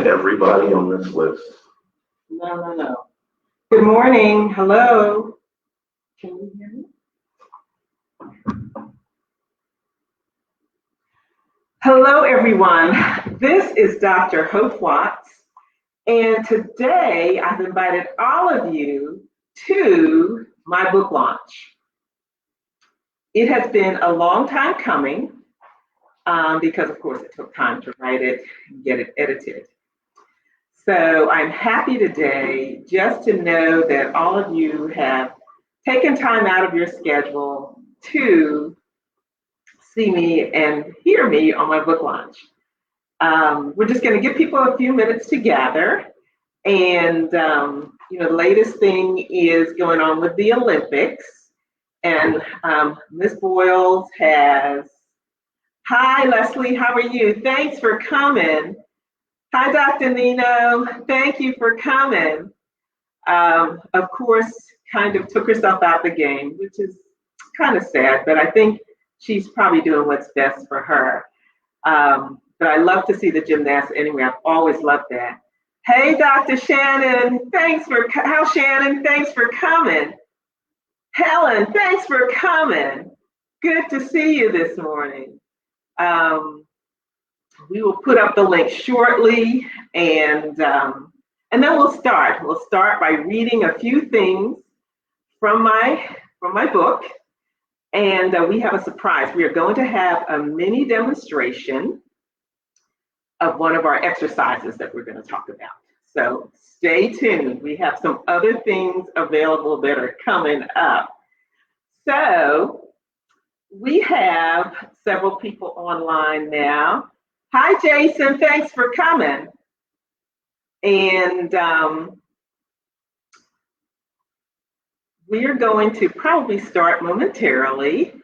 Everybody on this list. No. Good morning. Hello. Can you hear me? Hello, everyone. This is Dr. Hope Watts, and today I've invited all of you to my book launch. It has been a long time coming because, of course, it took time to write it and get it edited. So I'm happy today just to know that all of you have taken time out of your schedule to see me and hear me on my book launch. We're just going to give people a few minutes to gather. And, the latest thing is going on with the Olympics. And Ms. Boyles has, hi, Leslie, how are you? Thanks for coming. Hi, Dr. Nino, thank you for coming. Of course, kind of took herself out the game, which is kind of sad, but I think she's probably doing what's best for her. But I love to see the gymnasts anyway. I've always loved that. Hey, Dr. Shannon, Shannon? Thanks for coming. Helen, thanks for coming. Good to see you this morning. We will put up the link shortly, and then we'll start. We'll start by reading a few things from my book, and we have a surprise. We are going to have a mini demonstration of one of our exercises that we're going to talk about. So stay tuned. We have some other things available that are coming up. So we have several people online now. Hi, Jason, thanks for coming. And we are going to probably start momentarily.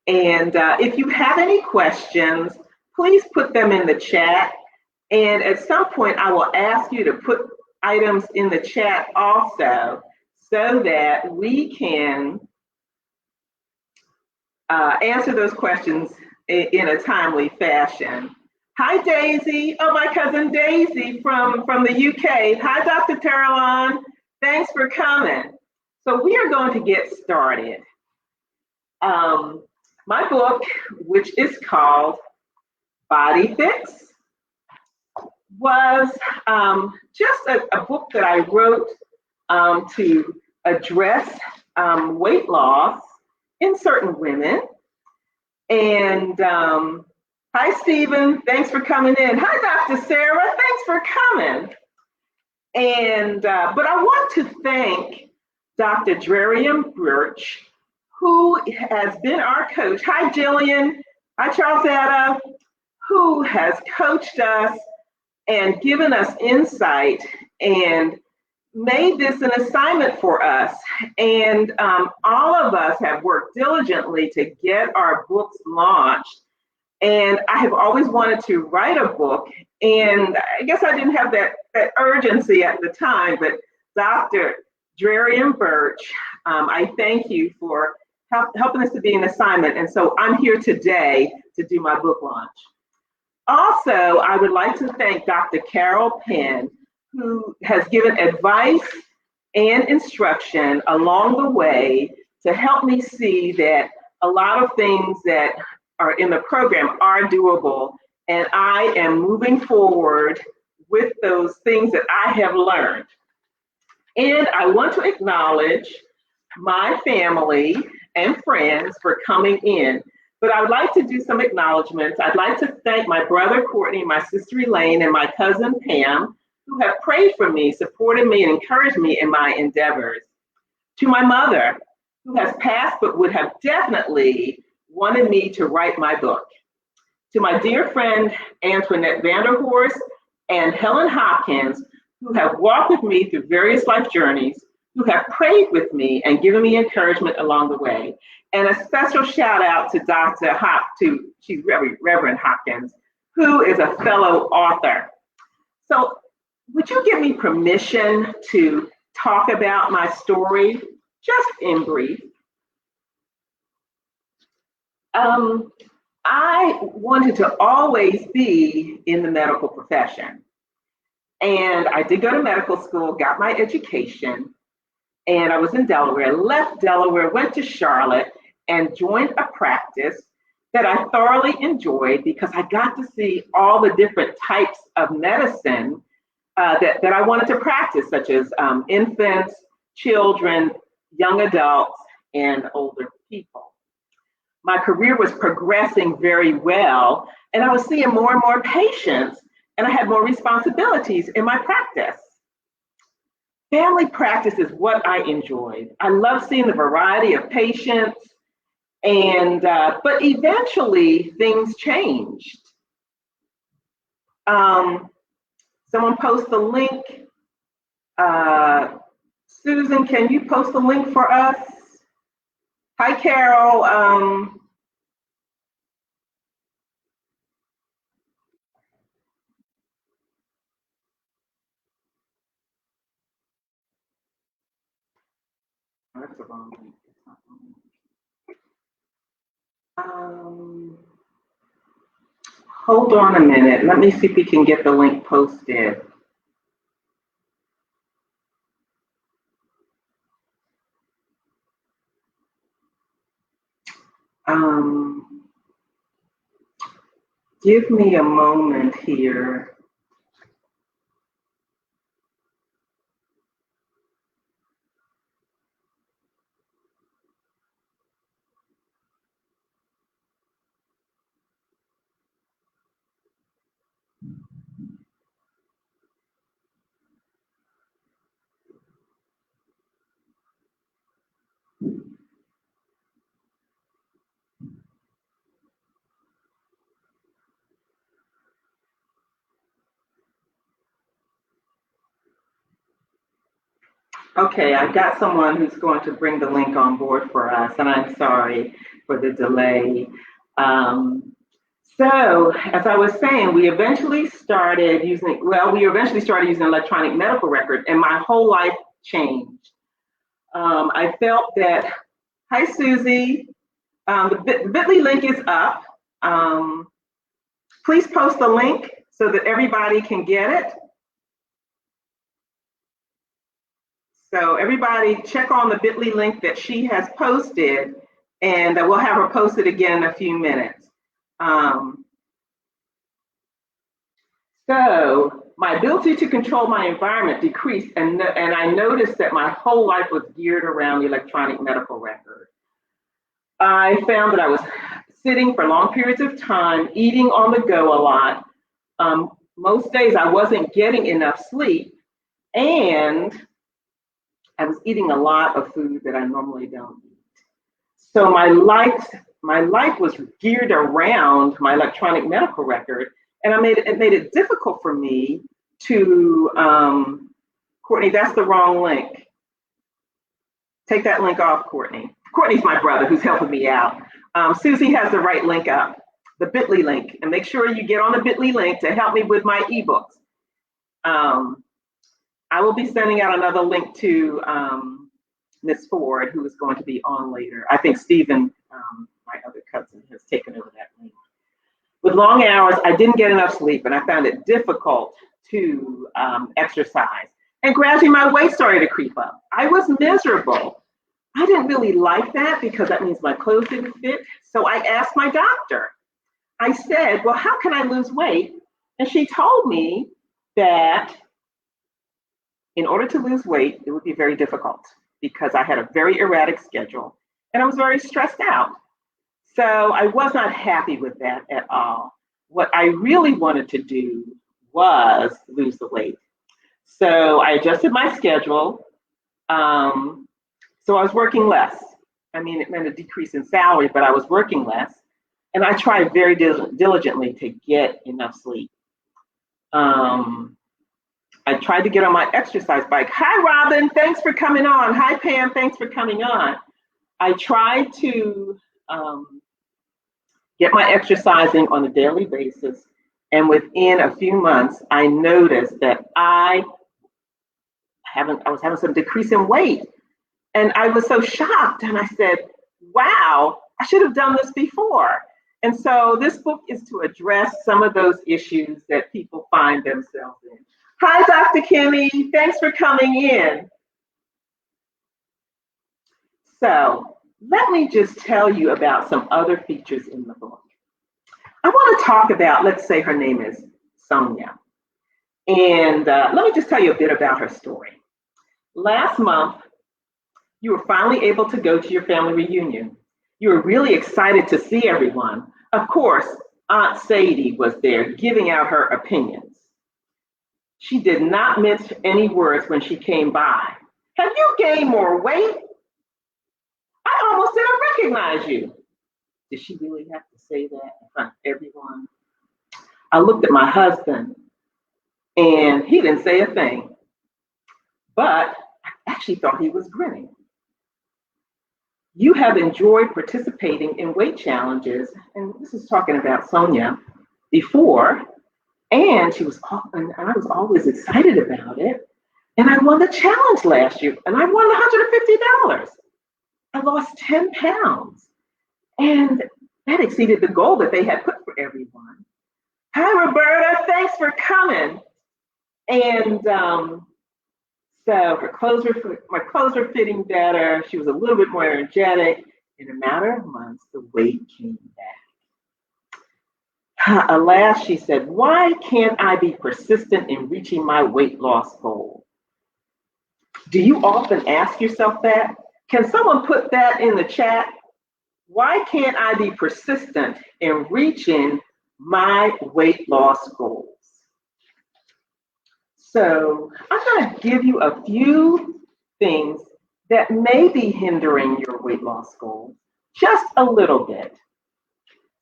And if you have any questions, please put them in the chat. And at some point, I will ask you to put items in the chat also so that we can answer those questions in a timely fashion. Hi, Daisy. Oh, my cousin Daisy from the UK. Hi, Dr. Caroline. Thanks for coming. So we are going to get started. My book, which is called Body Fixx, was just a book that I wrote to address weight loss in certain women. And hi, Stephen. Thanks for coming in. Hi, Dr. Sarah. Thanks for coming. And but I want to thank Dr. Drarian Birch, who has been our coach. Hi, Jillian. Hi, Charlesetta, who has coached us and given us insight and made this an assignment for us. And all of us have worked diligently to get our books launched. And I have always wanted to write a book. And I guess I didn't have that urgency at the time, but Dr. Drarian Birch, I thank you for helping us to be an assignment. And so I'm here today to do my book launch. Also, I would like to thank Dr. Carol Penn, who has given advice and instruction along the way to help me see that a lot of things that are in the program are doable, and I am moving forward with those things that I have learned. And I want to acknowledge my family and friends for coming in. But I would like to do some acknowledgments. I'd like to thank my brother Courtney, my sister Elaine, and my cousin Pam, who have prayed for me, supported me, and encouraged me in my endeavors. To my mother, who has passed but would have definitely wanted me to write my book. To my dear friend Antoinette Vanderhorst and Helen Hopkins, who have walked with me through various life journeys, who have prayed with me and given me encouragement along the way. And a special shout out to she's Reverend Hopkins, who is a fellow author. So would you give me permission to talk about my story, just in brief? I wanted to always be in the medical profession. And I did go to medical school, got my education, and I was in Delaware, left Delaware, went to Charlotte, and joined a practice that I thoroughly enjoyed because I got to see all the different types of medicine that I wanted to practice, such as infants, children, young adults, and older people. My career was progressing very well, and I was seeing more and more patients, and I had more responsibilities in my practice. Family practice is what I enjoyed. I love seeing the variety of patients, and but eventually things changed. Someone post the link. Susan, can you post the link for us? Hi, Carol. That's the wrong link. It's not the link. Hold on a minute. Let me see if we can get the link posted. Give me a moment here. Okay, I've got someone who's going to bring the link on board for us, and I'm sorry for the delay. So, as I was saying, we eventually started using electronic medical record, and my whole life changed. I felt that, hi Susie, the bit.ly link is up. Please post the link so that everybody can get it. So everybody check on the bit.ly link that she has posted, and we'll have her posted again in a few minutes. So my ability to control my environment decreased, and I noticed that my whole life was geared around the electronic medical record. I found that I was sitting for long periods of time, eating on the go a lot. Most days I wasn't getting enough sleep, and I was eating a lot of food that I normally don't eat. So my life was geared around my electronic medical record, and it made it difficult for me to, Courtney, that's the wrong link. Take that link off, Courtney. Courtney's my brother who's helping me out. Susie has the right link up, the bit.ly link, and make sure you get on the bit.ly link to help me with my ebooks. I will be sending out another link to Ms. Ford, who is going to be on later. I think Stephen, my other cousin, has taken over that link. With long hours, I didn't get enough sleep, and I found it difficult to exercise. And gradually, my weight started to creep up. I was miserable. I didn't really like that because that means my clothes didn't fit. So I asked my doctor. I said, well, how can I lose weight? And she told me that in order to lose weight, it would be very difficult because I had a very erratic schedule and I was very stressed out. So I was not happy with that at all. What I really wanted to do was lose the weight. So I adjusted my schedule. So I was working less. I mean, it meant a decrease in salary, but I was working less. And I tried very diligently to get enough sleep. I tried to get on my exercise bike. Hi, Robin, thanks for coming on. Hi, Pam, thanks for coming on. I tried to get my exercising on a daily basis. And within a few months, I noticed that I was having some decrease in weight. And I was so shocked. And I said, wow, I should have done this before. And so this book is to address some of those issues that people find themselves in. Hi, Dr. Kimmy. Thanks for coming in. So, let me just tell you about some other features in the book. I want to talk about, let's say her name is Sonia. And let me just tell you a bit about her story. Last month, you were finally able to go to your family reunion. You were really excited to see everyone. Of course, Aunt Sadie was there giving out her opinions. She did not mince any words when she came by. Have you gained more weight? I almost didn't recognize you. Did she really have to say that in front of everyone? I looked at my husband and he didn't say a thing, but I actually thought he was grinning. You have enjoyed participating in weight challenges, and this is talking about Sonia before, and and I was always excited about it. And I won the challenge last year, and I won $150. I lost 10 pounds, and that exceeded the goal that they had put for everyone. Hi, Roberta. Thanks for coming. And so my clothes were fitting better. She was a little bit more energetic. In a matter of months, the weight came back. Alas, she said, why can't I be persistent in reaching my weight loss goal? Do you often ask yourself that? Can someone put that in the chat? Why can't I be persistent in reaching my weight loss goals? So I'm going to give you a few things that may be hindering your weight loss goals, just a little bit.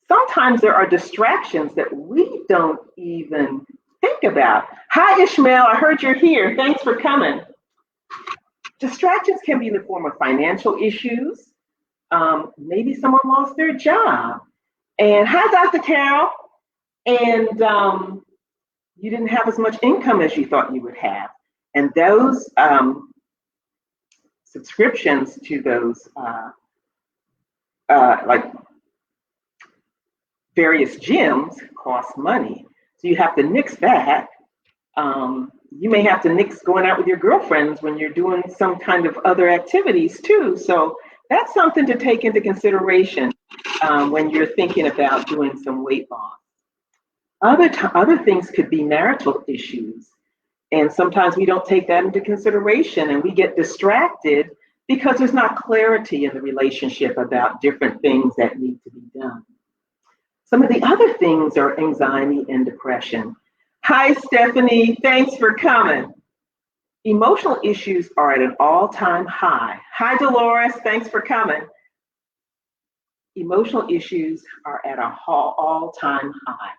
Sometimes there are distractions that we don't even think about. Hi, Ishmael, I heard you're here. Thanks for coming. Distractions can be in the form of financial issues. Maybe someone lost their job. And hi, Dr. Carol. And you didn't have as much income as you thought you would have. And those subscriptions to those like various gyms cost money. So you have to nix that. You may have to nix going out with your girlfriends when you're doing some kind of other activities too. So that's something to take into consideration when you're thinking about doing some weight loss. Other things could be marital issues. And sometimes we don't take that into consideration and we get distracted because there's not clarity in the relationship about different things that need to be done. Some of the other things are anxiety and depression. Hi, Stephanie. Thanks for coming. Emotional issues are at an all-time high. Hi, Dolores. Thanks for coming. Emotional issues are at an all-time high,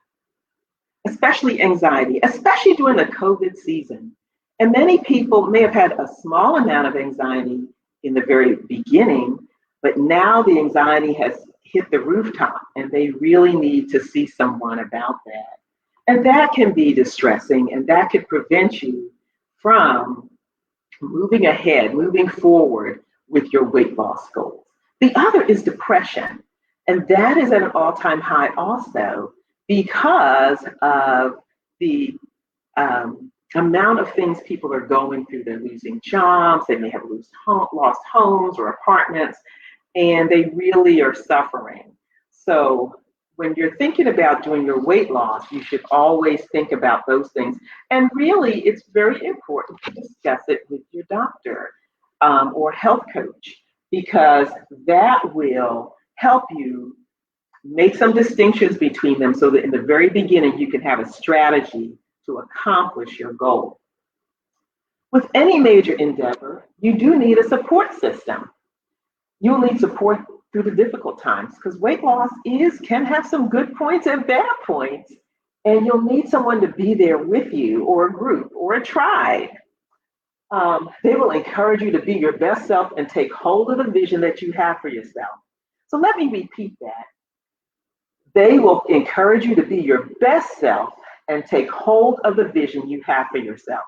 especially anxiety, especially during the COVID season. And many people may have had a small amount of anxiety in the very beginning, but now the anxiety has hit the rooftop and they really need to see someone about that. And that can be distressing and that could prevent you from moving ahead, moving forward with your weight loss goals. The other is depression. And that is at an all-time high also because of the amount of things people are going through. They're losing jobs, they may have lost homes or apartments, and they really are suffering. So when you're thinking about doing your weight loss, you should always think about those things. And really, it's very important to discuss it with your doctor or health coach, because that will help you make some distinctions between them so that in the very beginning, you can have a strategy to accomplish your goal. With any major endeavor, you do need a support system. You'll need support through the difficult times because weight loss can have some good points and bad points, and you'll need someone to be there with you, or a group or a tribe. They will encourage you to be your best self and take hold of the vision that you have for yourself. So let me repeat that. They will encourage you to be your best self and take hold of the vision you have for yourself.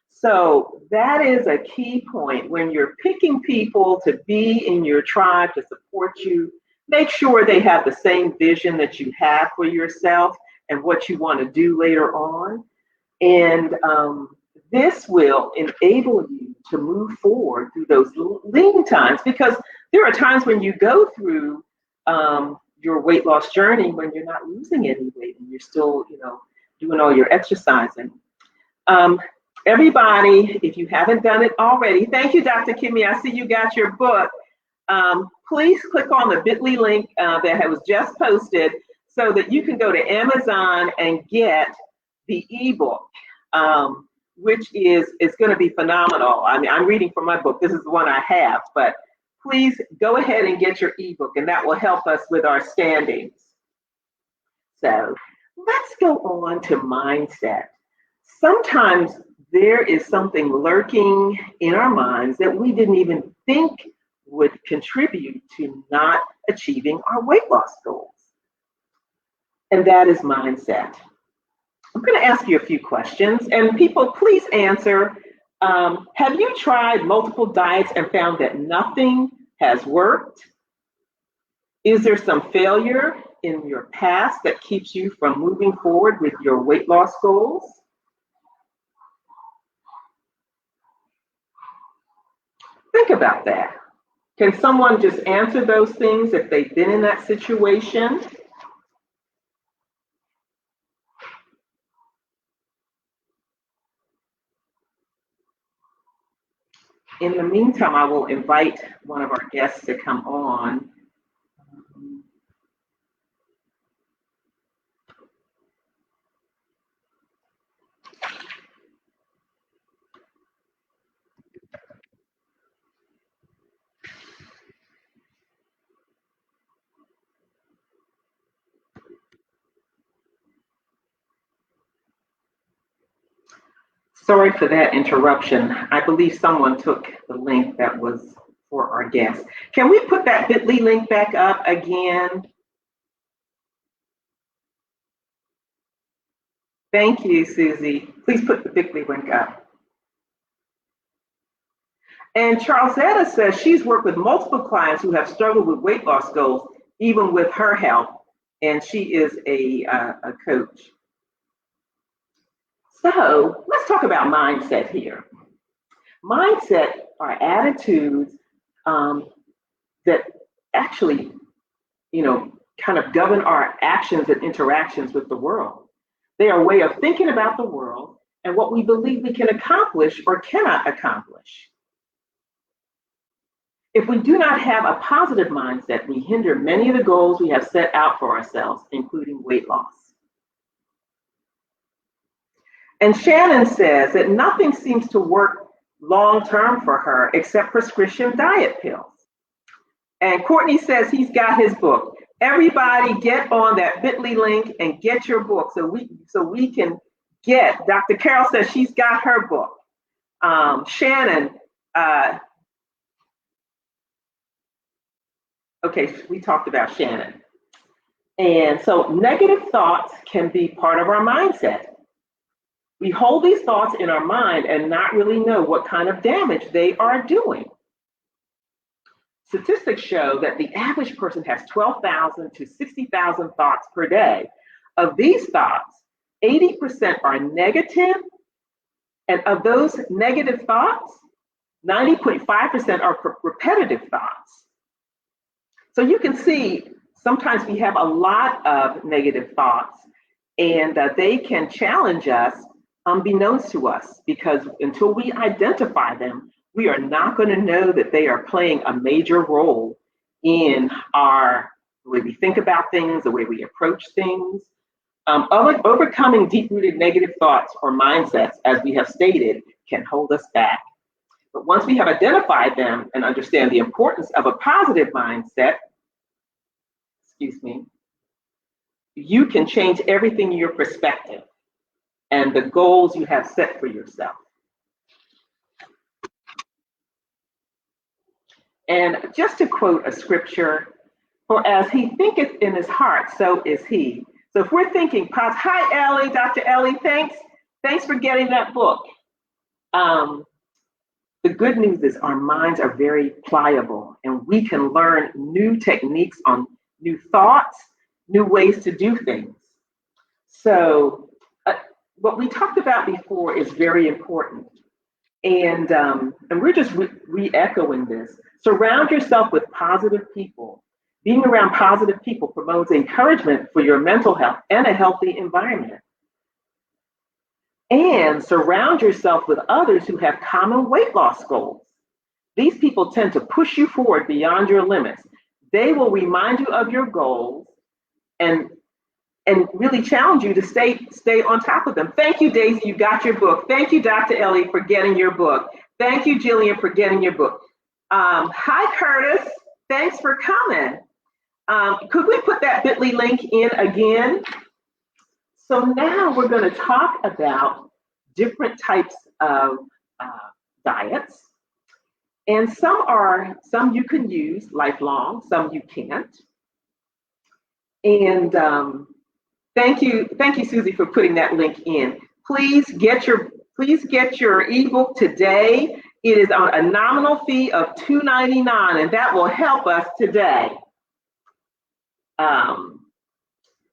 So that is a key point. When you're picking people to be in your tribe to support you, make sure they have the same vision that you have for yourself and what you want to do later on. And This will enable you to move forward through those lean times, because there are times when you go through your weight loss journey when you're not losing any weight and you're still, doing all your exercising. Everybody, if you haven't done it already, thank you, Dr. Kimmy. I see you got your book. Please click on the bit.ly link that was just posted so that you can go to Amazon and get the ebook, which is going to be phenomenal. I mean, I'm reading from my book. This is the one I have, but please go ahead and get your ebook, and that will help us with our standings. So let's go on to mindset. Sometimes there is something lurking in our minds that we didn't even think would contribute to not achieving our weight loss goals. And that is mindset. I'm going to ask you a few questions, and people, please answer. Have you tried multiple diets and found that nothing has worked? Is there some failure in your past that keeps you from moving forward with your weight loss goals? Think about that. Can someone just answer those things if they've been in that situation? In the meantime, I will invite one of our guests to come on. Sorry for that interruption. I believe someone took the link that was for our guest. Can we put that bit.ly link back up again? Thank you, Susie. Please put the bit.ly link up. And Charlesetta says she's worked with multiple clients who have struggled with weight loss goals, even with her help, and she is a coach. So let's talk about mindset here. Mindset are attitudes that actually, kind of govern our actions and interactions with the world. They are a way of thinking about the world and what we believe we can accomplish or cannot accomplish. If we do not have a positive mindset, we hinder many of the goals we have set out for ourselves, including weight loss. And Shannon says that nothing seems to work long-term for her except prescription diet pills. And Courtney says he's got his book. Everybody get on that bit.ly link and get your book so we can get, Dr. Carol says she's got her book. Shannon, okay, we talked about Shannon. And so negative thoughts can be part of our mindset. We hold these thoughts in our mind and not really know what kind of damage they are doing. Statistics show that the average person has 12,000 to 60,000 thoughts per day. Of these thoughts, 80% are negative, and of those negative thoughts, 90.5% are repetitive thoughts. So you can see sometimes we have a lot of negative thoughts, and they can challenge us unbeknownst to us, because until we identify them, we are not going to know that they are playing a major role in the way we think about things, the way we approach things. Overcoming deep-rooted negative thoughts or mindsets, as we have stated, can hold us back. But once we have identified them and understand the importance of a positive mindset, you can change everything in your perspective and the goals you have set for yourself. And just to quote a scripture, for as he thinketh in his heart, so is he. So if we're thinking positive, hi Ellie, Dr. Ellie, thanks for getting that book. The good news is our minds are very pliable, and we can learn new techniques on new thoughts, new ways to do things. So what we talked about before is very important. And we're just re-echoing this. Surround yourself with positive people. Being around positive people promotes encouragement for your mental health and a healthy environment. And surround yourself with others who have common weight loss goals. These people tend to push you forward beyond your limits. They will remind you of your goals and really challenge you to stay on top of them. Thank you, Daisy, you got your book. Thank you, Dr. Ellie, for getting your book. Thank you, Jillian, for getting your book. Hi, Curtis. Thanks for coming. Could we put that bit.ly link in again? So now we're going to talk about different types of diets. And some you can use lifelong, some you can't. And thank you, Susie, for putting that link in. Please get your ebook today. It is on a nominal fee of $2.99, and that will help us today.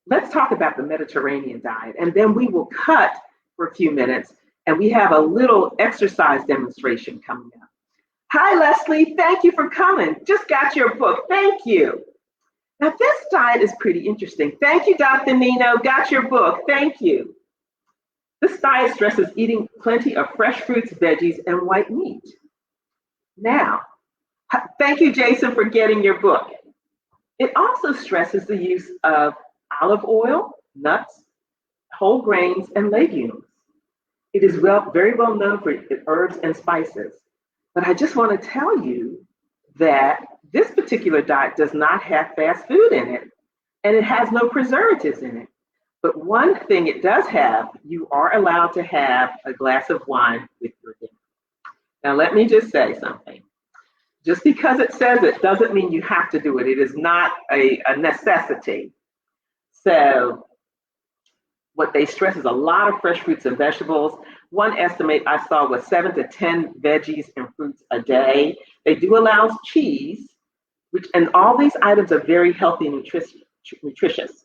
Let's talk about the Mediterranean diet, and then we will cut for a few minutes, and we have a little exercise demonstration coming up. Hi, Leslie. Thank you for coming. Just got your book. Thank you. Now, this diet is pretty interesting. Thank you, Dr. Nino. Got your book. Thank you. This diet stresses eating plenty of fresh fruits, veggies, and white meat. Now, thank you, Jason, for getting your book. It also stresses the use of olive oil, nuts, whole grains, and legumes. It is very well known for herbs and spices. But I just want to tell you that this particular diet does not have fast food in it, and it has no preservatives in it. But one thing it does have, you are allowed to have a glass of wine with your dinner. Now, let me just say something. Just because it says it doesn't mean you have to do it. It is not a necessity. So what they stress is a lot of fresh fruits and vegetables. One estimate I saw was 7 to 10 veggies and fruits a day. They do allow cheese, and all these items are very healthy and nutritious.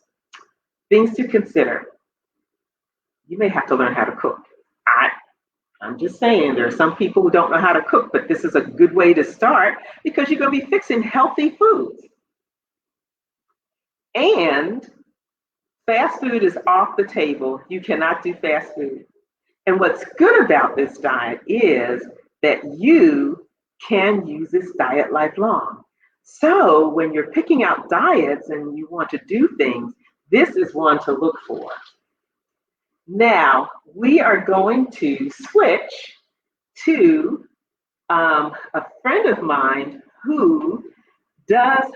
Things to consider. You may have to learn how to cook. I'm just saying, there are some people who don't know how to cook, but this is a good way to start because you're going to be fixing healthy foods. And fast food is off the table. You cannot do fast food. And what's good about this diet is that you can use this diet lifelong. So when you're picking out diets and you want to do things, this is one to look for. Now, we are going to switch to a friend of mine who does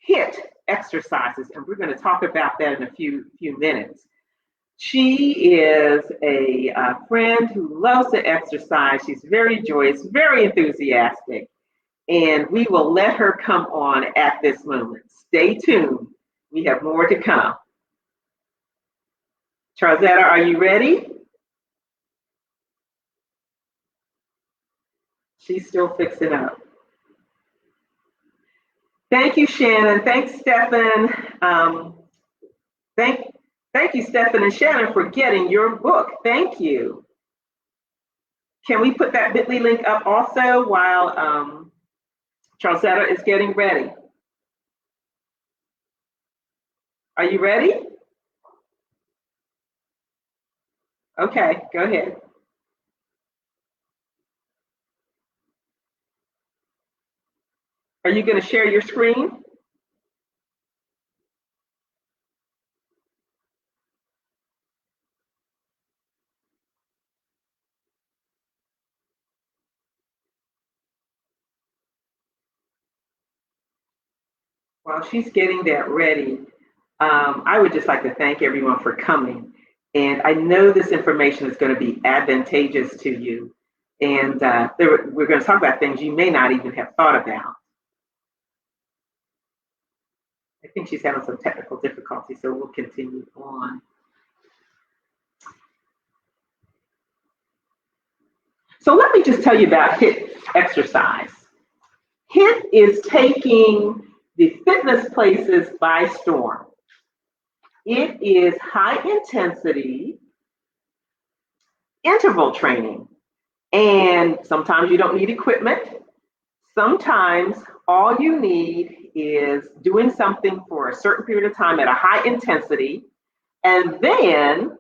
HIIT exercises, and we're going to talk about that in a few minutes. She is a friend who loves to exercise. She's very joyous, very enthusiastic, and we will let her come on at this moment. Stay tuned. We have more to come. Charzetta, are you ready? She's still fixing up. Thank you, Shannon. Thanks, Stephan. Thank you, Stephan and Shannon, for getting your book. Thank you. Can we put that bit.ly link up also while Charzetta is getting ready? Are you ready? Okay, go ahead. Are you going to share your screen? While she's getting that ready, I would just like to thank everyone for coming. And I know this information is going to be advantageous to you. And we're going to talk about things you may not even have thought about. I think she's having some technical difficulty, so we'll continue on. So let me just tell you about HIIT exercise. HIIT is taking the fitness places by storm. It is high intensity, interval training. And sometimes you don't need equipment. Sometimes all you need is doing something for a certain period of time at a high intensity, and then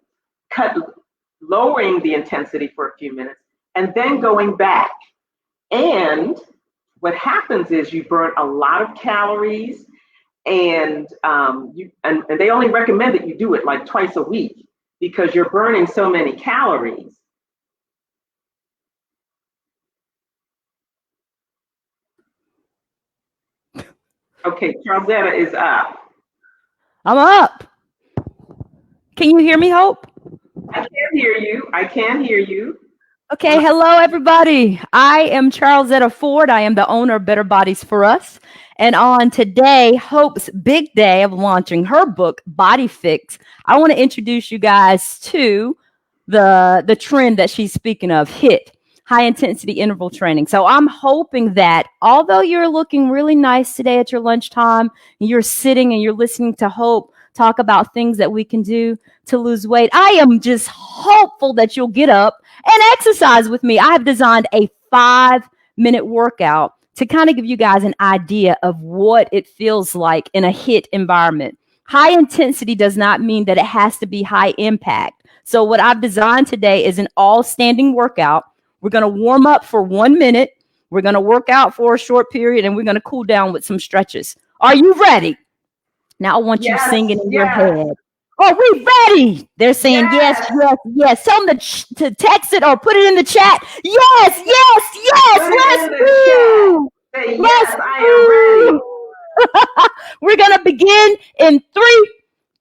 lowering the intensity for a few minutes, and then going back. And what happens is you burn a lot of calories, and and they only recommend that you do it like twice a week because you're burning so many calories. Okay, Charlzetta is up. I'm up. Can you hear me, Hope? I can hear you. I can hear you. Okay, hello everybody. I am Charlzetta Ford. I am the owner of Better Bodies for Us. And on today, Hope's big day of launching her book, Body Fixx, I want to introduce you guys to the trend that she's speaking of, HIIT, high intensity interval training. So I'm hoping that although you're looking really nice today at your lunchtime, you're sitting and you're listening to Hope talk about things that we can do to lose weight, I am just hopeful that you'll get up and exercise with me. I have designed a 5-minute workout to kind of give you guys an idea of what it feels like in a HIIT environment. High intensity does not mean that it has to be high impact. So what I've designed today is an all standing workout. We're going to warm up for 1 minute. We're going to work out for a short period, and we're going to cool down with some stretches. Are you ready? Now I want you singing in your head. Are we ready? They're saying yes, yes, yes. Tell them to text it or put it in the chat. Yes, yes, yes. Let's do. Yes, I am ready. We're going to begin in 3,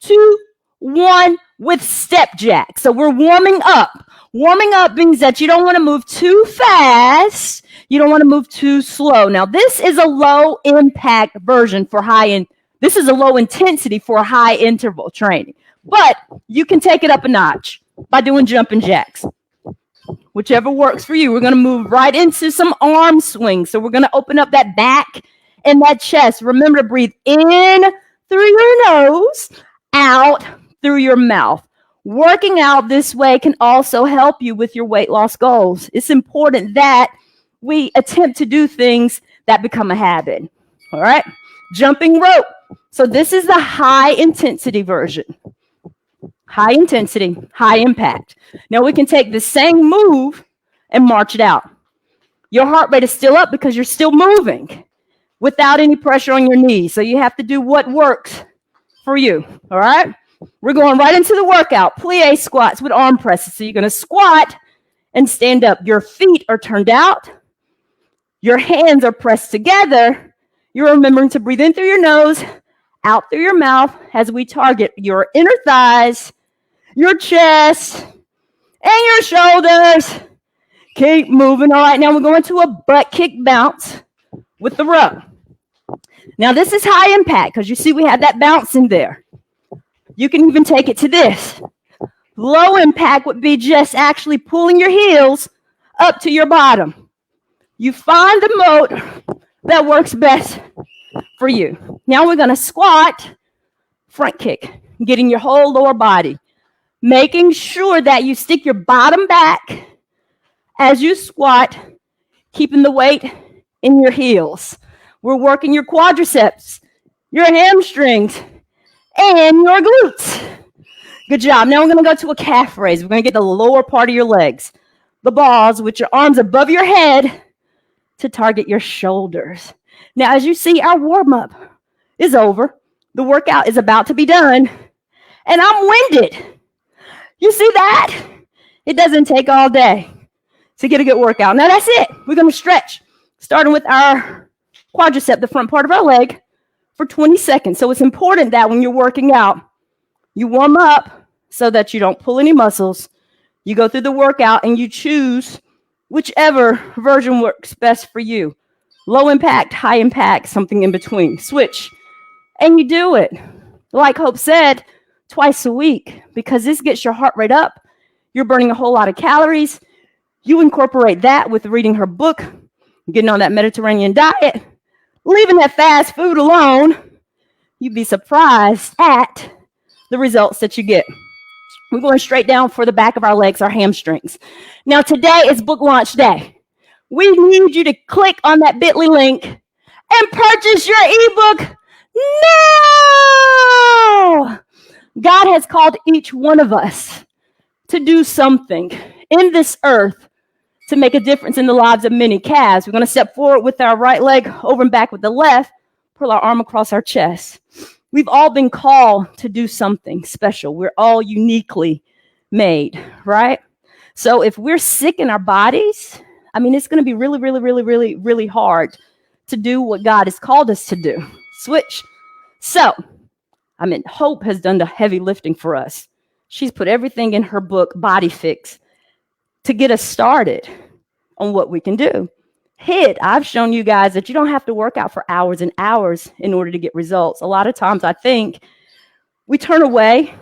2, 1 with step jack. So we're warming up. Warming up means that you don't want to move too fast. You don't want to move too slow. Now, this is a low impact version for this is a low intensity for high interval training, but you can take it up a notch by doing jumping jacks. Whichever works for you. We're going to move right into some arm swings. So we're going to open up that back and that chest. Remember to breathe in through your nose, out through your mouth. Working out this way can also help you with your weight loss goals. It's important that we attempt to do things that become a habit. All right. Jumping rope. So this is the high intensity version. High intensity, high impact. Now we can take the same move and march it out. Your heart rate is still up because you're still moving without any pressure on your knees. So you have to do what works for you. All right. We're going right into the workout. Plie squats with arm presses. So you're going to squat and stand up. Your feet are turned out. Your hands are pressed together. You're remembering to breathe in through your nose, out through your mouth as we target your inner thighs, your chest, and your shoulders. Keep moving. All right, now we're going to a butt kick bounce with the row. Now this is high impact because you see we have that bounce in there. You can even take it to this. Low impact would be just actually pulling your heels up to your bottom. You find the mode that works best for you. Now we're going to squat, front kick, getting your whole lower body, making sure that you stick your bottom back as you squat, keeping the weight in your heels. We're working your quadriceps, your hamstrings, and your glutes. Good job. Now we're going to go to a calf raise. We're going to get the lower part of your legs, the balls with your arms above your head to target your shoulders. Now, as you see, our warm-up is over. The workout is about to be done, and I'm winded. You see that? It doesn't take all day to get a good workout. Now, that's it. We're going to stretch, starting with our quadricep, the front part of our leg, for 20 seconds. So it's important that when you're working out, you warm up so that you don't pull any muscles. You go through the workout and you choose whichever version works best for you. Low impact, high impact, something in between. Switch. And you do it, like Hope said, twice a week, because this gets your heart rate up. You're burning a whole lot of calories. You incorporate that with reading her book, getting on that Mediterranean diet, leaving that fast food alone. You'd be surprised at the results that you get. We're going straight down for the back of our legs, our hamstrings. Now, today is book launch day. We need you to click on that bit.ly link and purchase your ebook now. God has called each one of us to do something in this earth to make a difference in the lives of many. Calves. We're going to step forward with our right leg over and back with the left, pull our arm across our chest. We've all been called to do something special. We're all uniquely made, right? So if we're sick in our bodies, I mean, it's going to be really, really, really, really, really hard to do what God has called us to do. Switch. So, I mean, Hope has done the heavy lifting for us. She's put everything in her book, Body Fixx, to get us started on what we can do. I've shown you guys that you don't have to work out for hours and hours in order to get results. A lot of times I think we turn away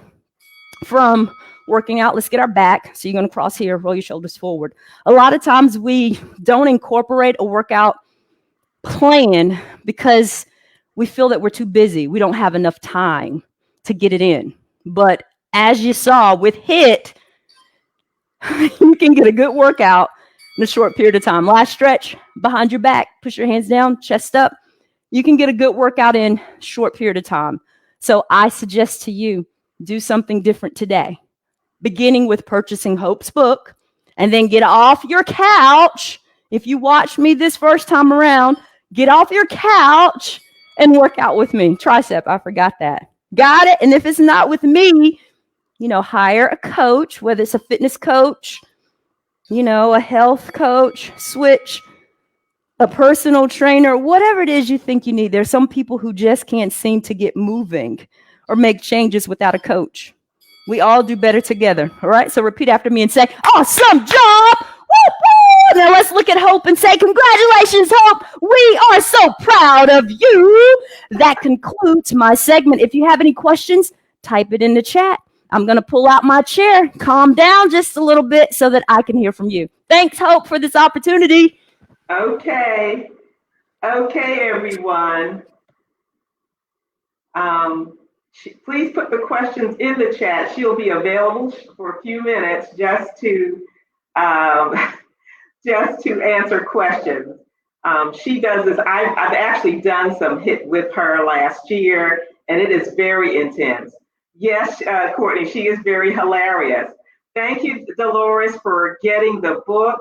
from working out. Let's get our back. So you're going to cross here, roll your shoulders forward. A lot of times we don't incorporate a workout plan because we feel that we're too busy. We don't have enough time to get it in. But as you saw with HIIT, you can get a good workout in a short period of time. Last stretch behind your back, push your hands down, chest up. You can get a good workout in a short period of time. So I suggest to you, do something different today, beginning with purchasing Hope's book, and then get off your couch. If you watched me this first time around, get off your couch and work out with me. Tricep, I forgot that. Got it? And if it's not with me, hire a coach, whether it's a fitness coach, a health coach, switch, a personal trainer, whatever it is you think you need. There's some people who just can't seem to get moving or make changes without a coach. We all do better together, all right? So repeat after me and say, awesome job! Woo-hoo! Now let's look at Hope and say, congratulations, Hope! We are so proud of you! That concludes my segment. If you have any questions, type it in the chat. I'm going to pull out my chair, calm down just a little bit so that I can hear from you. Thanks, Hope, for this opportunity. Okay, everyone. Please put the questions in the chat. She'll be available for a few minutes just to answer questions. She does this. I've actually done some HIIT with her last year, and it is very intense. Yes, Courtney, she is very hilarious. Thank you, Dolores, for getting the book.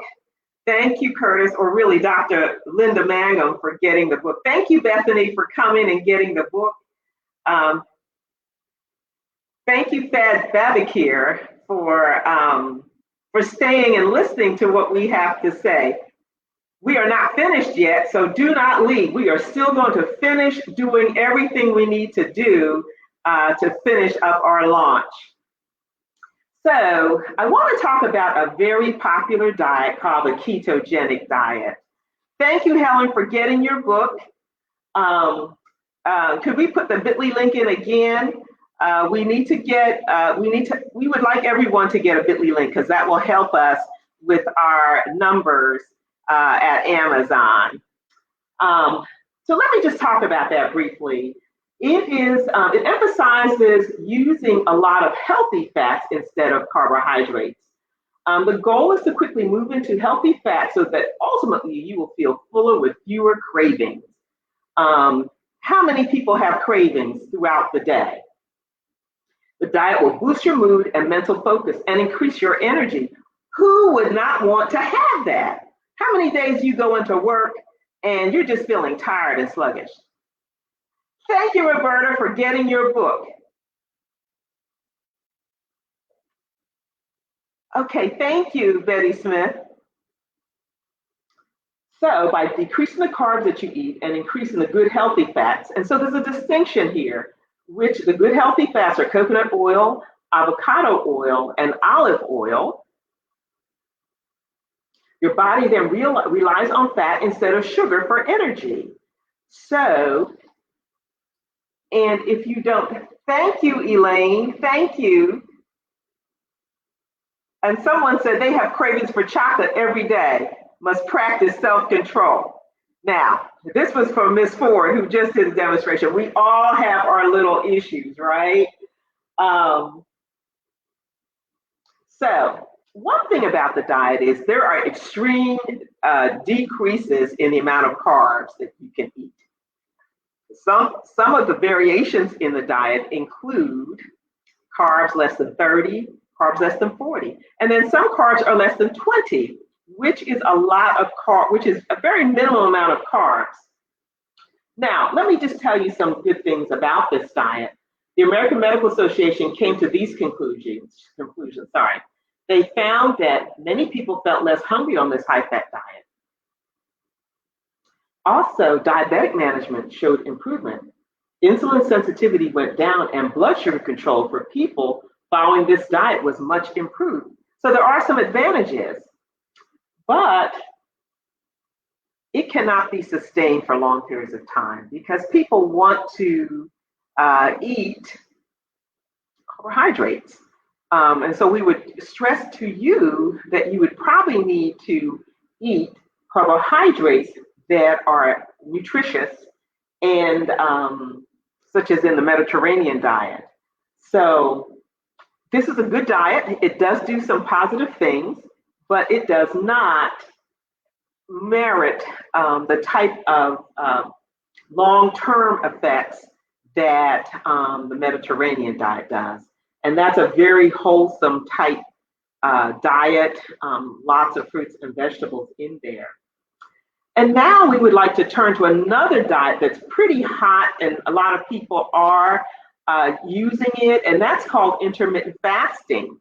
Thank you, Curtis, or really Dr. Linda Mangum for getting the book. Thank you, Bethany, for coming and getting the book. Thank you, Thad Babakir, for staying and listening to what we have to say. We are not finished yet, so do not leave. We are still going to finish doing everything we need to do to finish up our launch. So I want to talk about a very popular diet called the ketogenic diet. Thank you, Helen, for getting your book. Could we put the bit.ly link in again? We would like everyone to get a bit.ly link because that will help us with our numbers at Amazon. So let me just talk about that briefly. It emphasizes using a lot of healthy fats instead of carbohydrates. The goal is to quickly move into healthy fats so that ultimately you will feel fuller with fewer cravings. How many people have cravings throughout the day? The diet will boost your mood and mental focus and increase your energy. Who would not want to have that? How many days you go into work and you're just feeling tired and sluggish? Thank you, Roberta, for getting your book. Okay, thank you, Betty Smith. So by decreasing the carbs that you eat and increasing the good healthy fats, and so there's a distinction here, which the good healthy fats are coconut oil, avocado oil, and olive oil. Your body then relies on fat instead of sugar for energy. So, and if you don't, thank you, Elaine, thank you. And someone said they have cravings for chocolate every day, must practice self-control. Now, this was from Miss Ford, who just did a demonstration. We all have our little issues, right? So one thing about the diet is there are extreme decreases in the amount of carbs that you can eat. Some of the variations in the diet include carbs less than 30, carbs less than 40, and then some carbs are less than 20, which is a lot of which is a very minimal amount of carbs. Now, let me just tell you some good things about this diet. The American Medical Association came to these conclusions. They found that many people felt less hungry on this high-fat diet. Also, diabetic management showed improvement. Insulin sensitivity went down and blood sugar control for people following this diet was much improved. So there are some advantages, but it cannot be sustained for long periods of time because people want to eat carbohydrates. And so we would stress to you that you would probably need to eat carbohydrates that are nutritious and such as in the Mediterranean diet. So this is a good diet. It does do some positive things, but it does not merit the type of long-term effects that the Mediterranean diet does. And that's a very wholesome type diet, lots of fruits and vegetables in there. And now we would like to turn to another diet that's pretty hot and a lot of people are using it, and that's called intermittent fasting.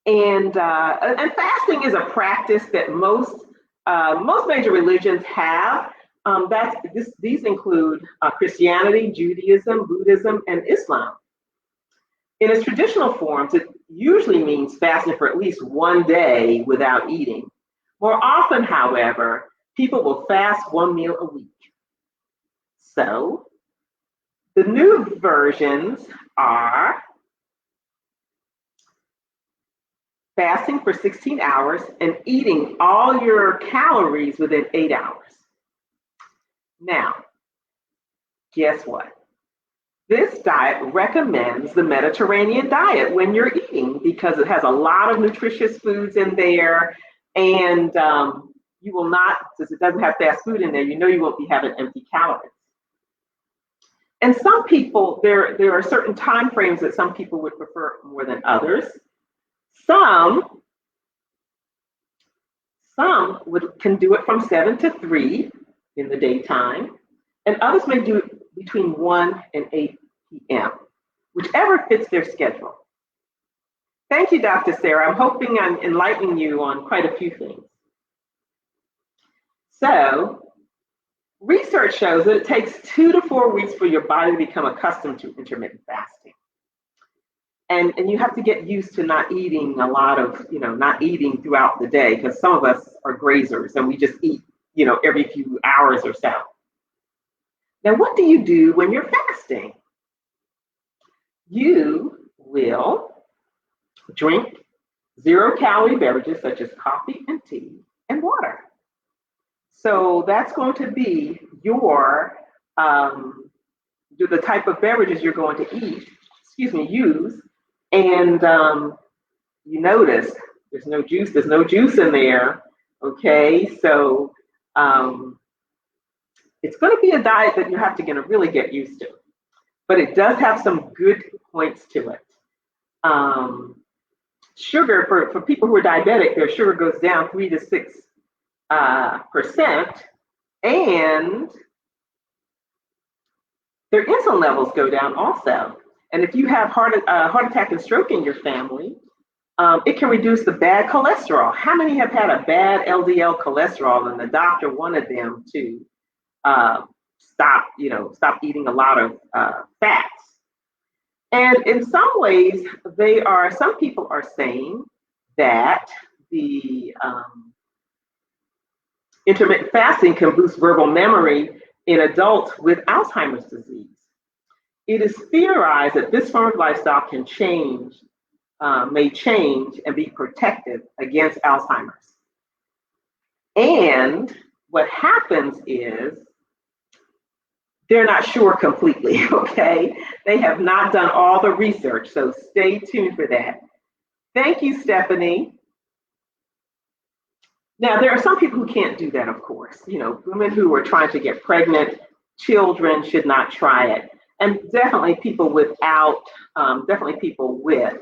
And fasting is a practice that most major religions have. These include Christianity, Judaism, Buddhism, and Islam. In its traditional forms, it usually means fasting for at least one day without eating. More often, however, people will fast one meal a week. So the new versions are fasting for 16 hours and eating all your calories within 8 hours. Now, guess what? This diet recommends the Mediterranean diet when you're eating because it has a lot of nutritious foods in there, and you will not, since it doesn't have fast food in there, you know you won't be having empty calories. And some people, there are certain time frames that some people would prefer more than others. Some can do it from 7 to 3 in the daytime, and others may do it between 1 and 8 p.m., whichever fits their schedule. Thank you, Dr. Sarah. I'm hoping I'm enlightening you on quite a few things. So, research shows that it takes 2 to 4 weeks for your body to become accustomed to intermittent fasting. And you have to get used to not eating a lot of, not eating throughout the day, because some of us are grazers and we just eat, every few hours or so. Now, what do you do when you're fasting? You will drink 0-calorie beverages such as coffee and tea and water. So that's going to be your, the type of beverages you're going to use. And you notice there's no juice in there, okay? So it's going to be a diet that you have to really get used to, but it does have some good points to it. Sugar, for people who are diabetic, their sugar goes down 3 to 6%, and their insulin levels go down also. And if you have heart attack and stroke in your family, it can reduce the bad cholesterol. How many have had a bad LDL cholesterol and the doctor wanted them to stop eating a lot of fats? And in some ways, some people are saying that the intermittent fasting can boost verbal memory in adults with Alzheimer's disease. It is theorized that this form of lifestyle may change and be protective against Alzheimer's. And what happens is they're not sure completely, okay? They have not done all the research, so stay tuned for that. Thank you, Stephanie. Now, there are some people who can't do that, of course. You know, women who are trying to get pregnant, children should not try it. And definitely people without, definitely people with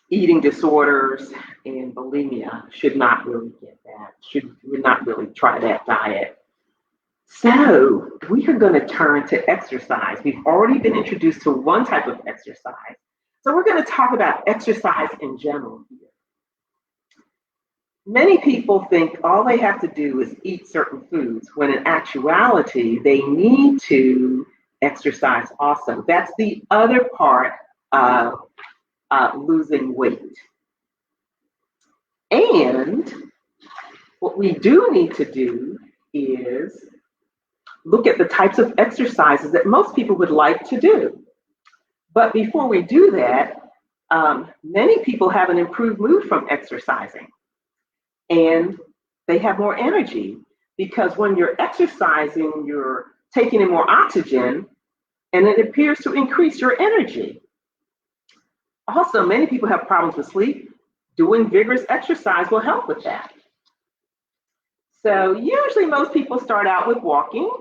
eating disorders and bulimia should not really get that, would not really try that diet. So we are going to turn to exercise. We've already been introduced to one type of exercise. So we're going to talk about exercise in general here. Many people think all they have to do is eat certain foods, when in actuality, they need to exercise also. That's the other part of losing weight. And what we do need to do is look at the types of exercises that most people would like to do. But before we do that, many people have an improved mood from exercising. And they have more energy, because when you're exercising, you're taking in more oxygen, and it appears to increase your energy. Also, many people have problems with sleep. Doing vigorous exercise will help with that. So usually most people start out with walking,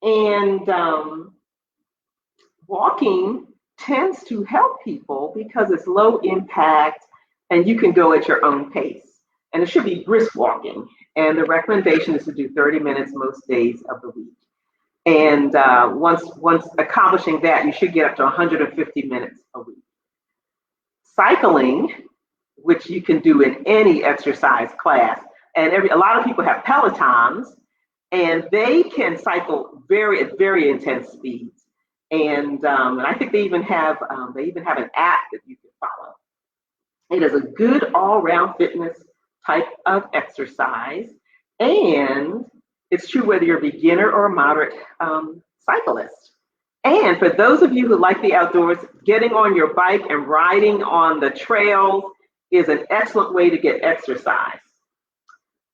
and walking tends to help people because it's low impact and you can go at your own pace. And it should be brisk walking. And the recommendation is to do 30 minutes most days of the week. And once accomplishing that, you should get up to 150 minutes a week. Cycling, which you can do in any exercise class, and a lot of people have Pelotons, and they can cycle at very intense speeds. And I think they even have an app that you can follow. It is a good all-round fitness type of exercise, and it's true whether you're a beginner or a moderate cyclist. And for those of you who like the outdoors, getting on your bike and riding on the trails is an excellent way to get exercise.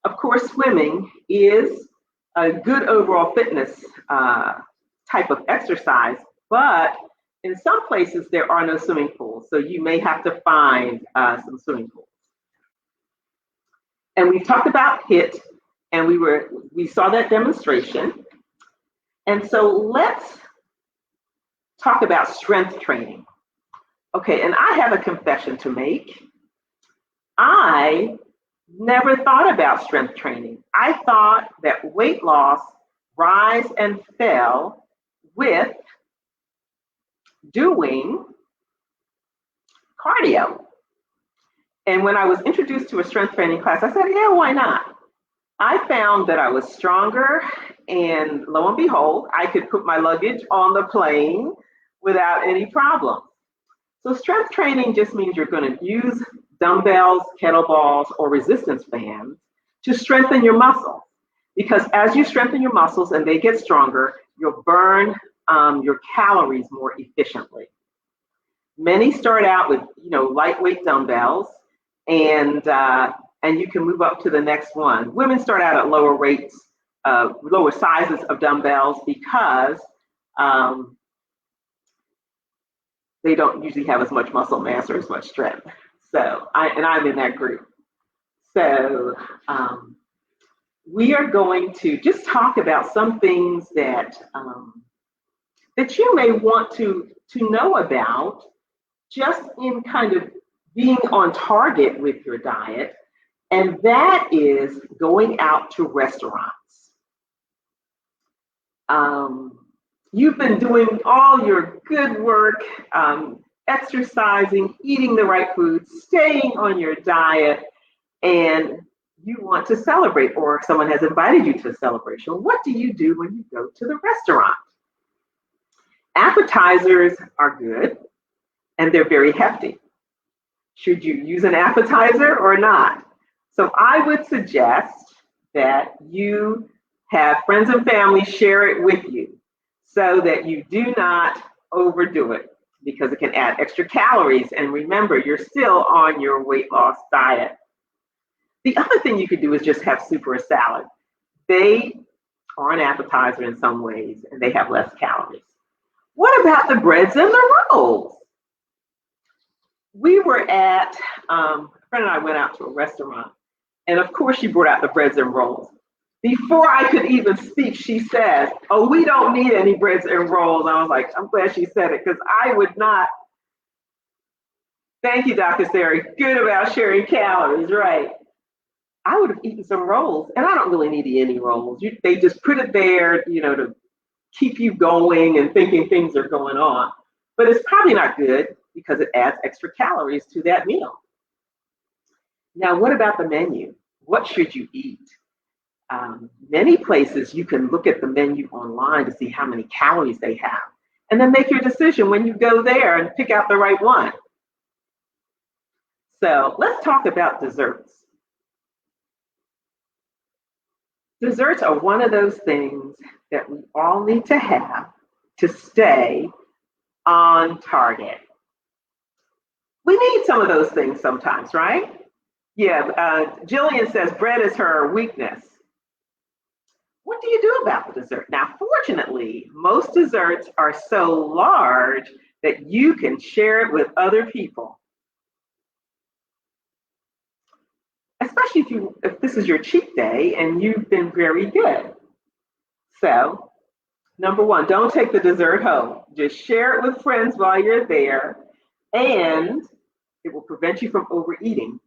Of course, swimming is a good overall fitness type of exercise, but in some places there are no swimming pools, so you may have to find some swimming pools. And we talked about HIIT, and we saw that demonstration. And so let's talk about strength training. Okay, and I have a confession to make. I never thought about strength training. I thought that weight loss rise and fell with doing cardio. And when I was introduced to a strength training class, I said, yeah, why not? I found that I was stronger, and lo and behold, I could put my luggage on the plane without any problem. So strength training just means you're going to use dumbbells, kettlebells, or resistance bands to strengthen your muscles. Because as you strengthen your muscles and they get stronger, you'll burn your calories more efficiently. Many start out with lightweight dumbbells, and you can move up to the next one. Women start out at lower weights, lower sizes of dumbbells, because they don't usually have as much muscle mass or as much strength. So I'm in that group. So we are going to just talk about some things that that you may want to know about, just in kind of being on target with your diet, and that is going out to restaurants. You've been doing all your good work, exercising, eating the right food, staying on your diet, and you want to celebrate, or someone has invited you to a celebration. What do you do when you go to the restaurant? Appetizers are good, and they're very hefty. Should you use an appetizer or not? So I would suggest that you have friends and family share it with you, so that you do not overdo it, because it can add extra calories. And remember, you're still on your weight loss diet. The other thing you could do is just have soup or a salad. They are an appetizer in some ways, and they have less calories. What about the breads and the rolls? we were at, a friend and I went out to a restaurant, and of course she brought out the breads and rolls. Before I could even speak, she says, "Oh, we don't need any breads and rolls." I was like, I'm glad she said it, because I would not. Thank you, Dr. Sarah. Good about sharing calories, right? I would have eaten some rolls, and I don't really need any rolls. They just put it there, to keep you going and thinking things are going on. But it's probably not good because it adds extra calories to that meal. Now, what about the menu? What should you eat? Many places you can look at the menu online to see how many calories they have, and then make your decision when you go there and pick out the right one. So let's talk about desserts. Desserts are one of those things that we all need to have to stay on target. We need some of those things sometimes, right? Yeah, Jillian says bread is her weakness. What do you do about the dessert? Now, fortunately, most desserts are so large that you can share it with other people. Especially if this is your cheat day and you've been very good. So, number one, don't take the dessert home. Just share it with friends while you're there, and it will prevent you from overeating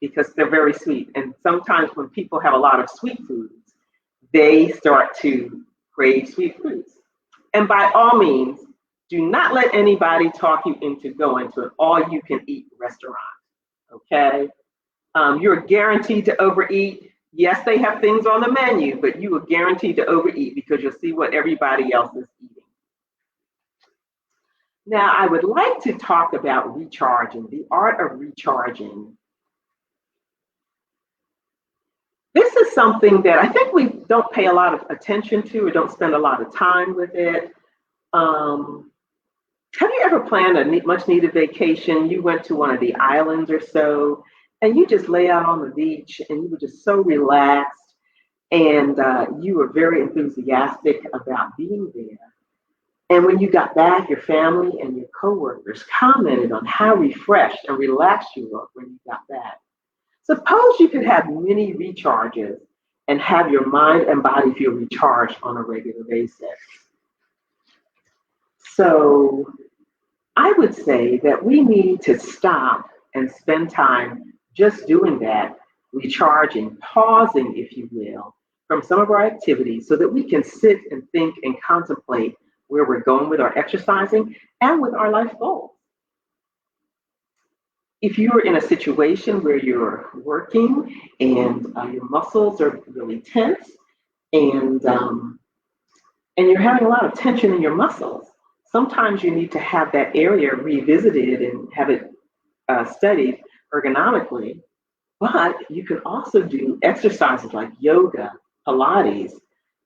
because they're very sweet. And sometimes when people have a lot of sweet foods, they start to crave sweet foods. And by all means, do not let anybody talk you into going to an all-you-can-eat restaurant, okay? You're guaranteed to overeat. Yes, they have things on the menu, but you are guaranteed to overeat because you'll see what everybody else is eating. Now, I would like to talk about recharging, the art of recharging. This is something that I think we don't pay a lot of attention to or don't spend a lot of time with it. Have you ever planned a much needed vacation? You went to one of the islands or so, and you just lay out on the beach and you were just so relaxed, and you were very enthusiastic about being there. And when you got back, your family and your coworkers commented on how refreshed and relaxed you looked when you got back. Suppose you could have mini recharges and have your mind and body feel recharged on a regular basis. So I would say that we need to stop and spend time just doing that, recharging, pausing, if you will, from some of our activities so that we can sit and think and contemplate where we're going with our exercising and with our life goals. If you're in a situation where you're working and your muscles are really tense and you're having a lot of tension in your muscles, sometimes you need to have that area revisited and have it studied ergonomically. But you can also do exercises like yoga, Pilates,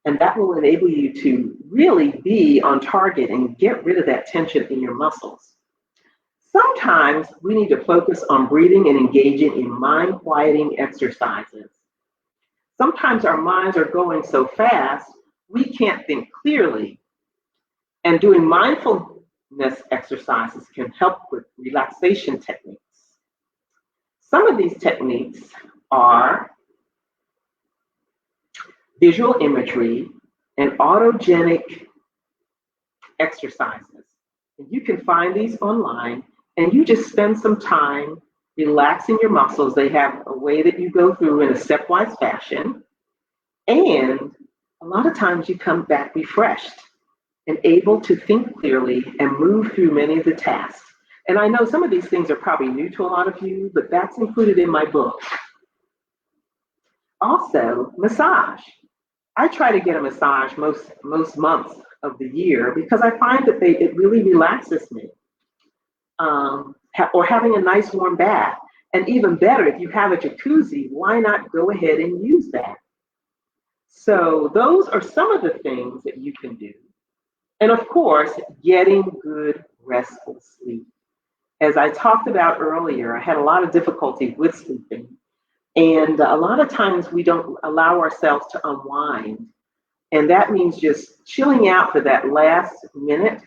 and that will enable you to really be on target and get rid of that tension in your muscles. Sometimes we need to focus on breathing and engaging in mind quieting exercises. Sometimes our minds are going so fast, we can't think clearly. And doing mindfulness exercises can help with relaxation techniques. Some of these techniques are visual imagery and autogenic exercises. And you can find these online, and you just spend some time relaxing your muscles. They have a way that you go through in a stepwise fashion. And a lot of times you come back refreshed and able to think clearly and move through many of the tasks. And I know some of these things are probably new to a lot of you, but that's included in my book. Also, massage. I try to get a massage most months of the year because I find that it really relaxes me. Or having a nice warm bath. And even better, if you have a jacuzzi, why not go ahead and use that? So those are some of the things that you can do. And of course, getting good, restful sleep. As I talked about earlier, I had a lot of difficulty with sleeping. And a lot of times we don't allow ourselves to unwind. And that means just chilling out for that last minute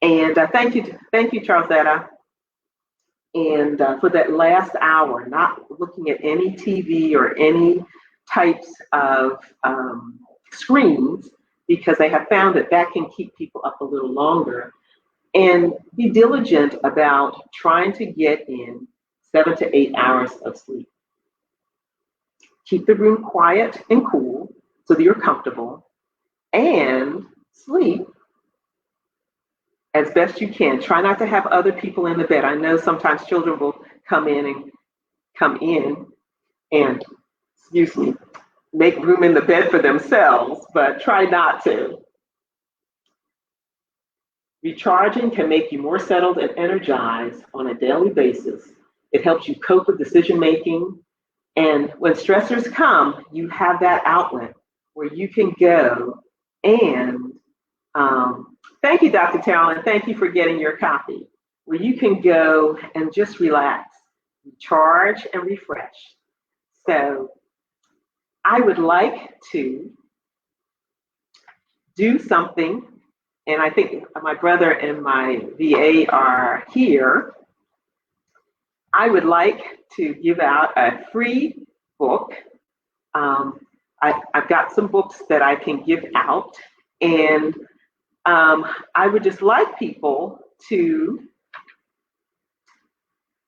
And thank you, Charlesetta. And for that last hour, not looking at any TV or any types of screens, because they have found that that can keep people up a little longer. And be diligent about trying to get in 7 to 8 hours of sleep. Keep the room quiet and cool so that you're comfortable, and sleep as best you can. Try not to have other people in the bed. I know sometimes children will come in and excuse me, make room in the bed for themselves, but try not to. Recharging can make you more settled and energized on a daily basis. It helps you cope with decision making. And when stressors come, you have that outlet where you can go and thank you, Dr. Talon. Thank you for getting your copy, where you can go and just relax, recharge, and refresh. So I would like to do something, and I think my brother and my VA are here. I would like to give out a free book. I've got some books that I can give out, and I would just like people to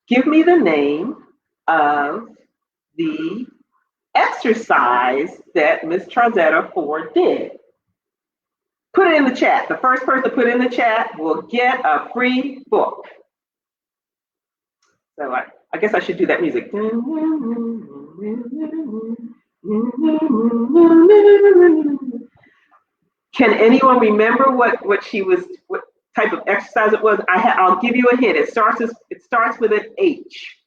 give me the name of the exercise that Ms. Charlesetta Ford did. Put it in the chat. The first person to put in the chat will get a free book. So I guess I should do that music. Can anyone remember what type of exercise it was? I'll give you a hint. It starts with an H.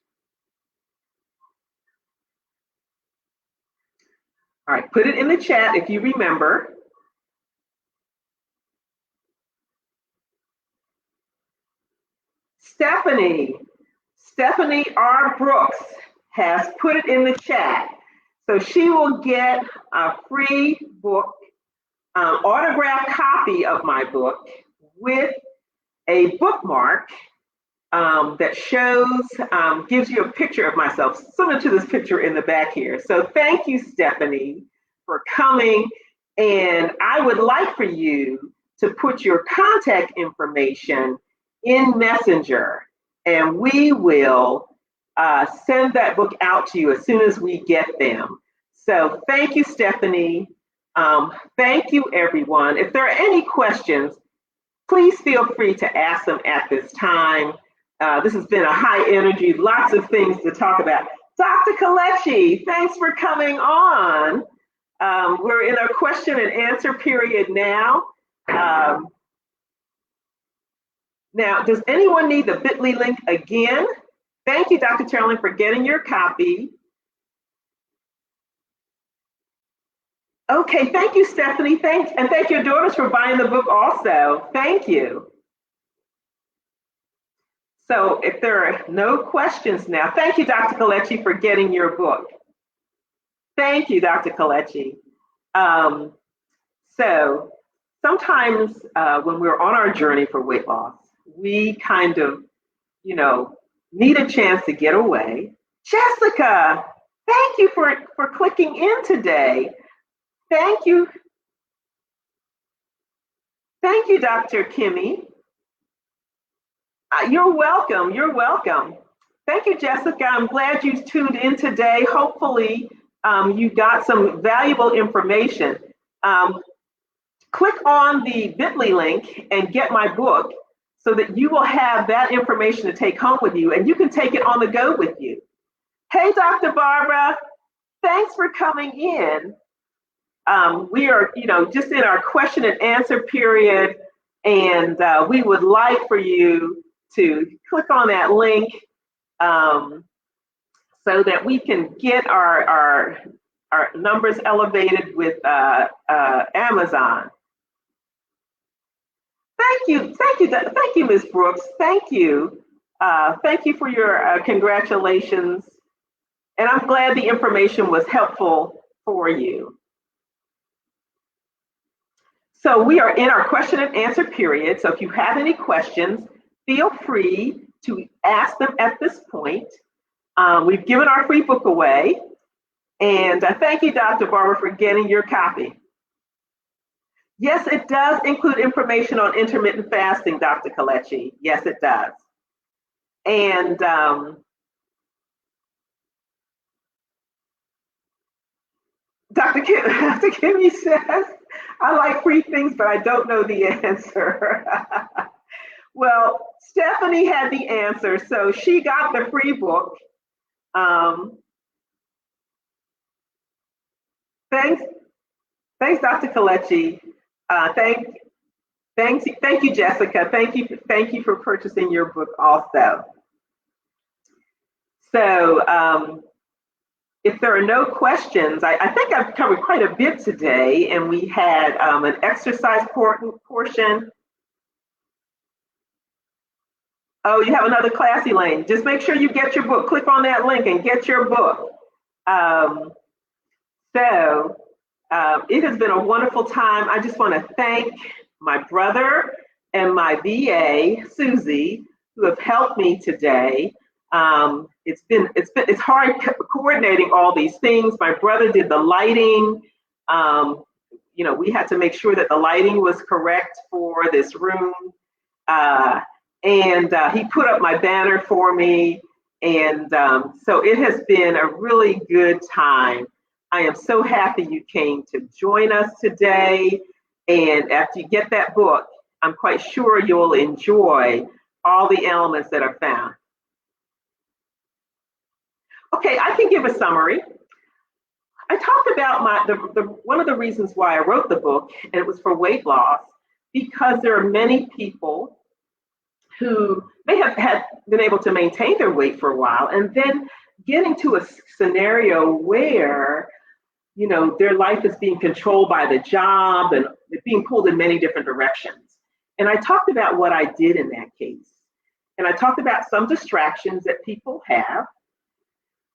All right, put it in the chat if you remember. Stephanie R. Brooks has put it in the chat. So she will get a free book, autographed copy of my book with a bookmark that shows, gives you a picture of myself, similar to this picture in the back here. So thank you, Stephanie, for coming. And I would like for you to put your contact information in Messenger, and we will send that book out to you as soon as we get them. So thank you, Stephanie. Thank you, everyone. If there are any questions, please feel free to ask them at this time. This has been a high energy, lots of things to talk about. Dr. Kalechi, thanks for coming on. We're in our question and answer period now. Now, does anyone need the bit.ly link again? Thank you, Dr. Terlin, for getting your copy. Okay, thank you, Stephanie. Thanks, and thank your daughters for buying the book also. Thank you. So if there are no questions now, thank you, Dr. Kalechi, for getting your book. Thank you, Dr. Kalechi. So sometimes when we're on our journey for weight loss, we kind of, need a chance to get away. Jessica, thank you for clicking in today. Thank you. Thank you, Dr. Kimmy. You're welcome. You're welcome. Thank you, Jessica. I'm glad you tuned in today. Hopefully, you got some valuable information. Click on the bit.ly link and get my book so that you will have that information to take home with you, and you can take it on the go with you. Hey, Dr. Barbara, thanks for coming in. We are, just in our question and answer period, and we would like for you to click on that link so that we can get our numbers elevated with Amazon. Thank you, Ms. Brooks. Thank you for your congratulations, and I'm glad the information was helpful for you. So we are in our question and answer period. So if you have any questions, feel free to ask them at this point. We've given our free book away. And thank you, Dr. Barber, for getting your copy. Yes, it does include information on intermittent fasting, Dr. Kalechi. Yes, it does. And Dr. Kimmy says, I like free things, but I don't know the answer. Well, Stephanie had the answer, so she got the free book. Thanks, Dr. Kalechi. Thank you, Jessica. Thank you for purchasing your book also. So if there are no questions, I think I've covered quite a bit today, and we had an exercise portion. Oh, you have another class, Elaine. Just make sure you get your book. Click on that link and get your book. It has been a wonderful time. I just want to thank my brother and my VA, Susie, who have helped me today. It's hard coordinating all these things. My brother did the lighting. We had to make sure that the lighting was correct for this room. And he put up my banner for me. And so it has been a really good time. I am so happy you came to join us today. And after you get that book, I'm quite sure you'll enjoy all the elements that are found. Okay, I can give a summary. I talked about one of the reasons why I wrote the book, and it was for weight loss, because there are many people who may have been able to maintain their weight for a while, and then getting to a scenario where their life is being controlled by the job and being pulled in many different directions. And I talked about what I did in that case. And I talked about some distractions that people have.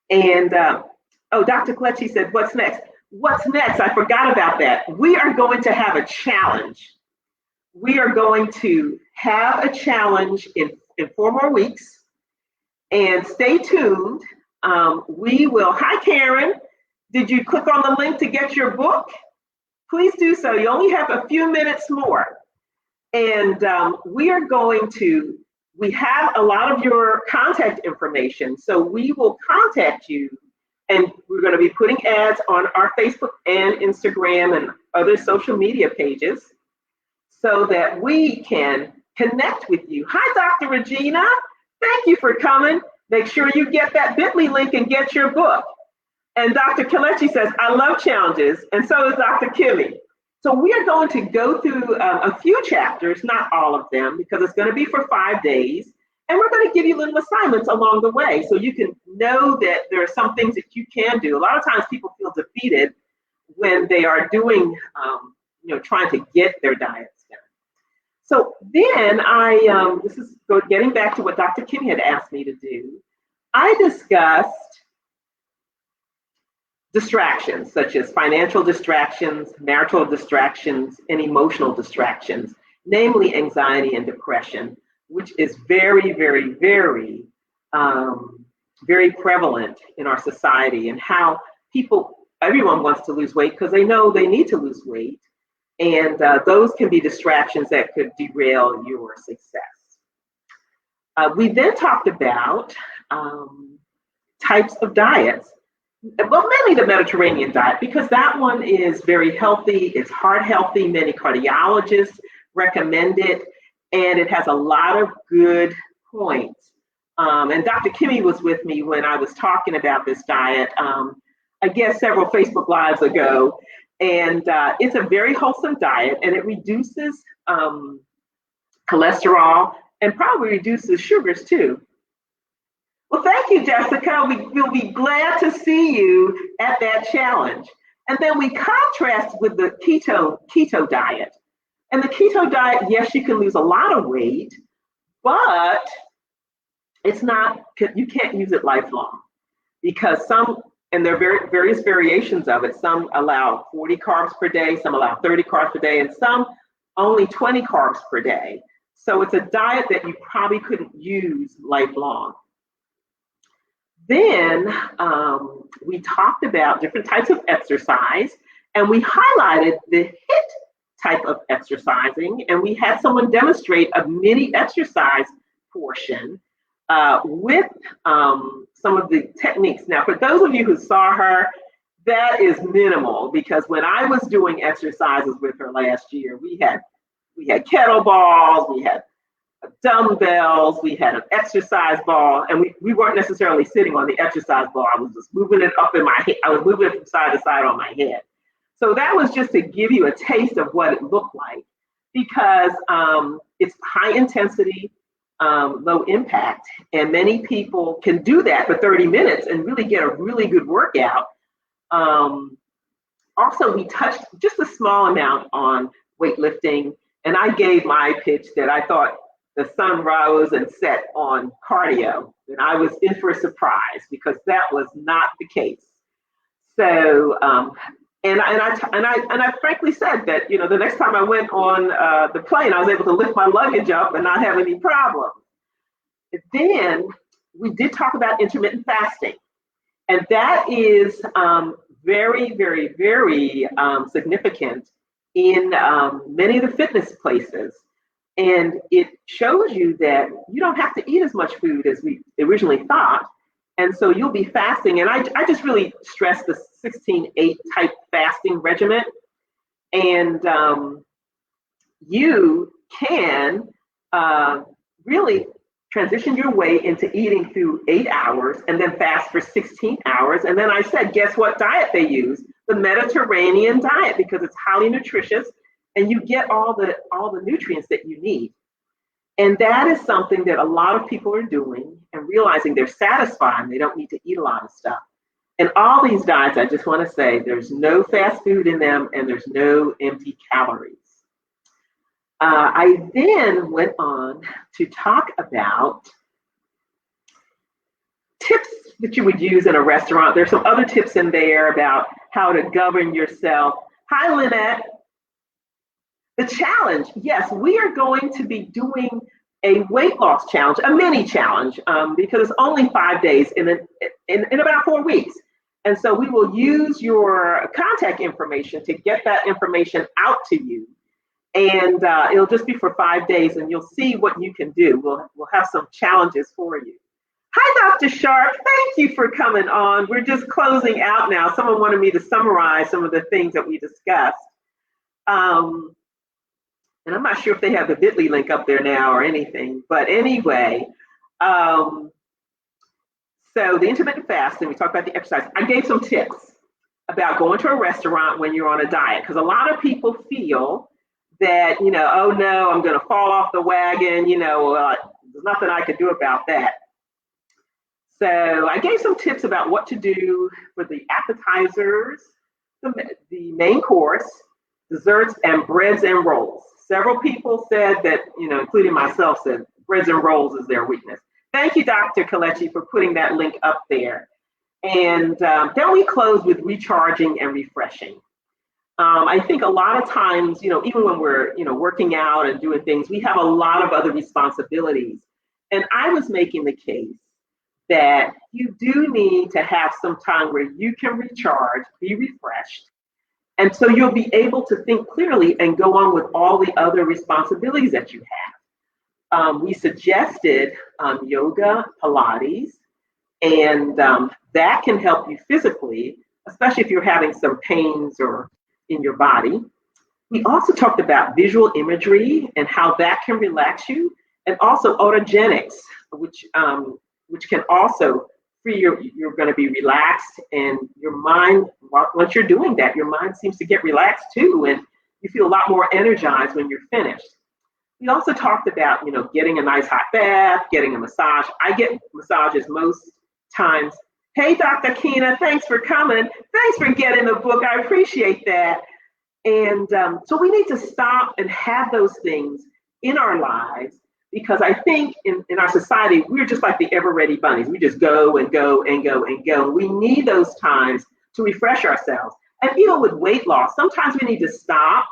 And Dr. Kalechi said, what's next? What's next? I forgot about that. We are going to have a challenge. We are going to have a challenge in 4 more weeks. And stay tuned. Hi, Karen. Did you click on the link to get your book? Please do so. You only have a few minutes more. And we have a lot of your contact information. So we will contact you, and we're going to be putting ads on our Facebook and Instagram and other social media pages so that we can connect with you. Hi, Dr. Regina. Thank you for coming. Make sure you get that bit.ly link and get your book. And Dr. Kalechi says, I love challenges, and so does Dr. Kimmy. So we are going to go through a few chapters, not all of them, because it's going to be for 5 days. And we're going to give you little assignments along the way so you can know that there are some things that you can do. A lot of times people feel defeated when they are doing, trying to get their diets done. So then this is getting back to what Dr. Kimmy had asked me to do. I discussed distractions, such as financial distractions, marital distractions, and emotional distractions, namely anxiety and depression, which is very, very, very, very prevalent in our society, and how everyone wants to lose weight because they know they need to lose weight. And those can be distractions that could derail your success. We then talked about types of diets. Well, mainly the Mediterranean diet, because that one is very healthy, it's heart healthy, many cardiologists recommend it, and it has a lot of good points. And Dr. Kimmy was with me when I was talking about this diet, I guess several Facebook Lives ago, and it's a very wholesome diet, and it reduces cholesterol and probably reduces sugars too. Well, thank you, Jessica. We'll be glad to see you at that challenge. And then we contrast with the keto diet. And the keto diet, yes, you can lose a lot of weight, but you can't use it lifelong, because and there are various variations of it. Some allow 40 carbs per day, some allow 30 carbs per day, and some only 20 carbs per day. So it's a diet that you probably couldn't use lifelong. Then we talked about different types of exercise, and we highlighted the HIIT type of exercising, and we had someone demonstrate a mini exercise portion with some of the techniques. Now, for those of you who saw her, that is minimal, because when I was doing exercises with her last year, we had kettlebells, we had dumbbells, we had an exercise ball, and we weren't necessarily sitting on the exercise ball. I was just moving it up in my head. I was moving it from side to side on my head. So that was just to give you a taste of what it looked like, because it's high intensity, low impact, and many people can do that for 30 minutes and really get a really good workout. Also, we touched just a small amount on weightlifting, and I gave my pitch that I thought the sun rose and set on cardio, and I was in for a surprise because that was not the case. So, and I frankly said that, the next time I went on the plane, I was able to lift my luggage up and not have any problems. Then we did talk about intermittent fasting, and that is very, very, very significant in many of the fitness places. And it shows you that you don't have to eat as much food as we originally thought. And so you'll be fasting. And I just really stress the 16-8 type fasting regimen. And you can really transition your way into eating through 8 hours and then fast for 16 hours. And then I said, guess what diet they use? The Mediterranean diet, because it's highly nutritious and you get all the nutrients that you need. And that is something that a lot of people are doing and realizing they're satisfied and they don't need to eat a lot of stuff. And all these diets, I just want to say, there's no fast food in them and there's no empty calories. I then went on to talk about tips that you would use in a restaurant. There's some other tips in there about how to govern yourself. Hi, Lynette. The challenge. Yes, we are going to be doing a weight loss challenge, a mini challenge, because it's only 5 days in about 4 weeks. And so we will use your contact information to get that information out to you. And it'll just be for 5 days, and you'll see what you can do. We'll have some challenges for you. Hi, Dr. Sharp. Thank you for coming on. We're just closing out now. Someone wanted me to summarize some of the things that we discussed. And I'm not sure if they have the bit.ly link up there now or anything. But anyway, so the intermittent fasting, we talked about the exercise. I gave some tips about going to a restaurant when you're on a diet, because a lot of people feel that, oh no, I'm going to fall off the wagon, there's nothing I could do about that. So I gave some tips about what to do for the appetizers, the main course, desserts, and breads and rolls. Several people said that, including myself, said breads and rolls is their weakness. Thank you, Dr. Kalechi, for putting that link up there. And then we close with recharging and refreshing. I think a lot of times, even when we're, working out and doing things, we have a lot of other responsibilities. And I was making the case that you do need to have some time where you can recharge, be refreshed. And so you'll be able to think clearly and go on with all the other responsibilities that you have. We suggested yoga, Pilates, and that can help you physically, especially if you're having some pains or in your body. We also talked about visual imagery and how that can relax you, and also autogenics, which can also free you're going to be relaxed, and your mind, once you're doing that, your mind seems to get relaxed too, and you feel a lot more energized when you're finished. We also talked about, getting a nice hot bath, getting a massage. I get massages most times. Hey, Dr. Keena, thanks for coming. Thanks for getting the book. I appreciate that. And so we need to stop and have those things in our lives, because I think in our society, we're just like the ever-ready bunnies. We just go and go and go and go. We need those times to refresh ourselves. And even with weight loss, sometimes we need to stop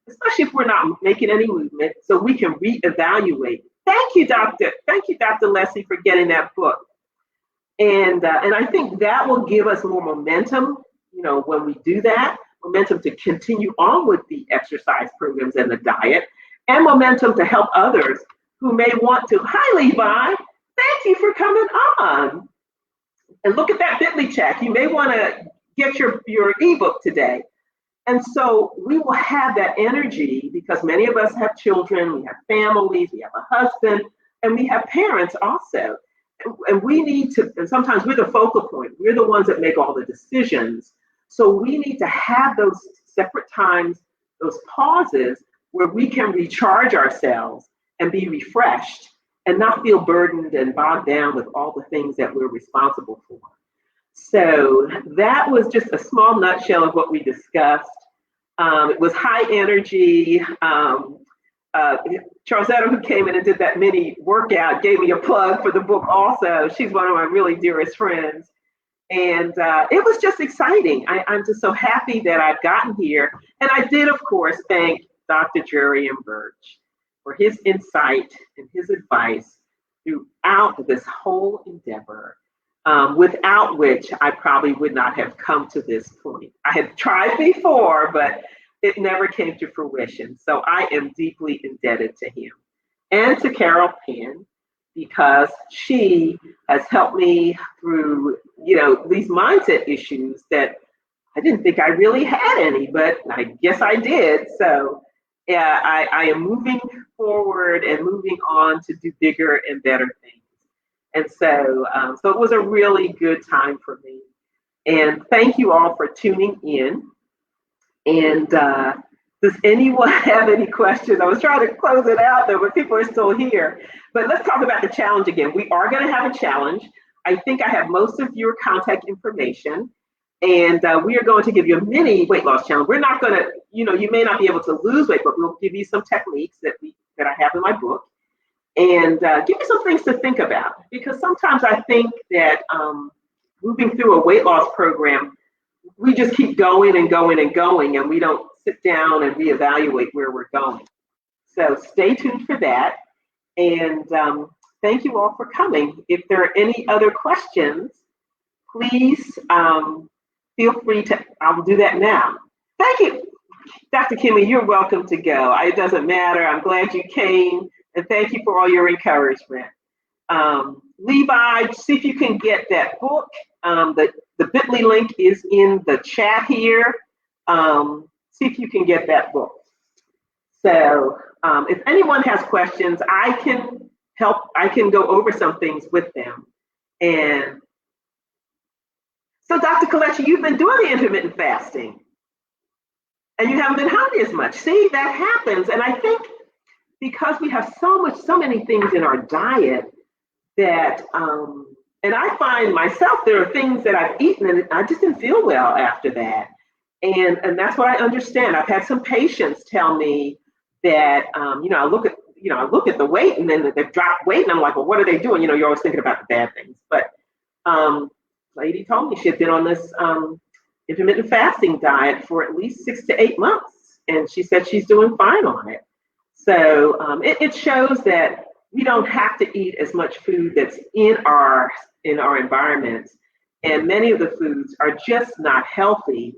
especially if we're not making any movement, so we can reevaluate. Thank you, Doctor. Thank you, Dr. Leslie, for getting that book. And I think that will give us more momentum, when we do that, momentum to continue on with the exercise programs and the diet, and momentum to help others who may want to. Hi, Levi. Thank you for coming on. And look at that Bitly check. You may want to get your ebook today. And so we will have that energy because many of us have children, we have families, we have a husband, and we have parents also. And we need to, and sometimes we're the focal point. We're the ones that make all the decisions. So we need to have those separate times, those pauses where we can recharge ourselves and be refreshed and not feel burdened and bogged down with all the things that we're responsible for. So that was just a small nutshell of what we discussed. It was high energy. Charlesetta, who came in and did that mini workout, gave me a plug for the book also. She's one of my really dearest friends. And it was just exciting. I'm just so happy that I've gotten here. And I did, of course, thank Dr. Jurian Birch for his insight and his advice throughout this whole endeavor, without which I probably would not have come to this point. I had tried before, but it never came to fruition. So I am deeply indebted to him and to Carol Penn, because she has helped me through, these mindset issues that I didn't think I really had any, but I guess I did. So yeah, I am moving forward and moving on to do bigger and better things. And so, so it was a really good time for me. And thank you all for tuning in. And does anyone have any questions? I was trying to close it out though, but people are still here. But let's talk about the challenge again. We are going to have a challenge. I think I have most of your contact information. And we are going to give you a mini weight loss challenge. We're not going to, you may not be able to lose weight, but we'll give you some techniques that I have in my book. And give you some things to think about. Because sometimes I think that moving through a weight loss program, we just keep going and going and going, and we don't sit down and reevaluate where we're going. So stay tuned for that. And thank you all for coming. If there are any other questions, please feel free to, I'll do that now. Thank you. Dr. Kimmy, you're welcome to go. It doesn't matter. I'm glad you came. And thank you for all your encouragement. Levi, see if you can get that book. The bit.ly link is in the chat here. See if you can get that book. So if anyone has questions, I can help. I can go over some things with them. And so Dr. Kalechi, you've been doing the intermittent fasting and you haven't been hungry as much. See, that happens. And I think because we have so many things in our diet that, and I find myself, there are things that I've eaten and I just didn't feel well after that. And that's what I understand. I've had some patients tell me that, I look at the weight and then they've dropped weight and I'm like, well, what are they doing? You're always thinking about the bad things. But lady told me she had been on this intermittent fasting diet for at least 6 to 8 months. And she said she's doing fine on it. So it shows that we don't have to eat as much food that's in our environment. And many of the foods are just not healthy.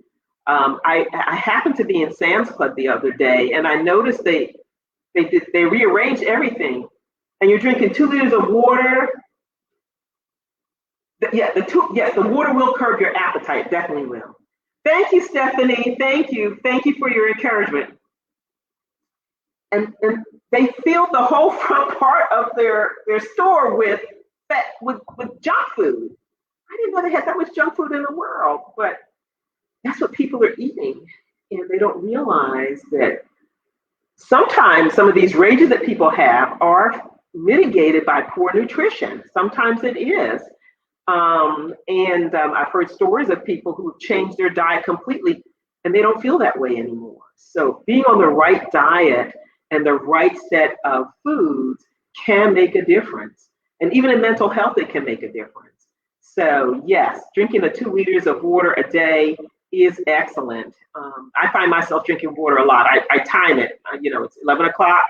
I happened to be in Sam's Club the other day and I noticed they rearranged everything. And you're drinking 2 liters of water. The water will curb your appetite, definitely will. Thank you, Stephanie. Thank you for your encouragement. And they filled the whole front part of their store with junk food. I didn't know they had that much junk food in the world, but that's what people are eating. And they don't realize that sometimes some of these rages that people have are mitigated by poor nutrition. Sometimes it is. I've heard stories of people who have changed their diet completely and they don't feel that way anymore. So being on the right diet and the right set of foods can make a difference. And even in mental health, it can make a difference. So yes, drinking the 2 liters of water a day is excellent. I find myself drinking water a lot. I time it. It's 11 o'clock.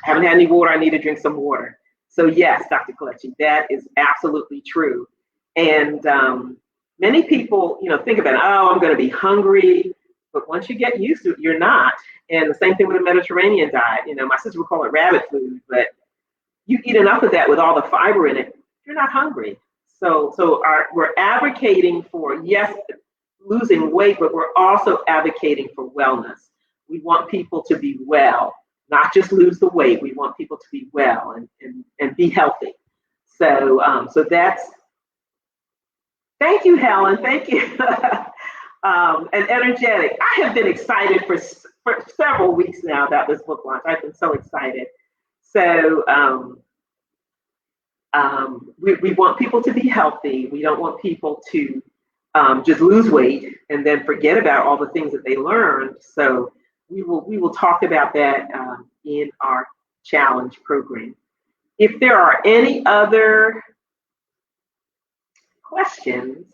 Haven't had any water. I need to drink some water. So yes, Dr. Kalechi, that is absolutely true. And many people, think about, oh, I'm going to be hungry. But once you get used to it, you're not. And the same thing with the Mediterranean diet. My sister would call it rabbit food, but you eat enough of that with all the fiber in it, you're not hungry. So we're advocating for, yes, losing weight, but we're also advocating for wellness. We want people to be well, not just lose the weight. We want people to be well and be healthy. So that's, thank you, Helen. Thank you. And energetic. I have been excited for several weeks now about this book launch. I've been so excited. So we want people to be healthy. We don't want people to just lose weight and then forget about all the things that they learned. So we will talk about that in our challenge program. If there are any other questions,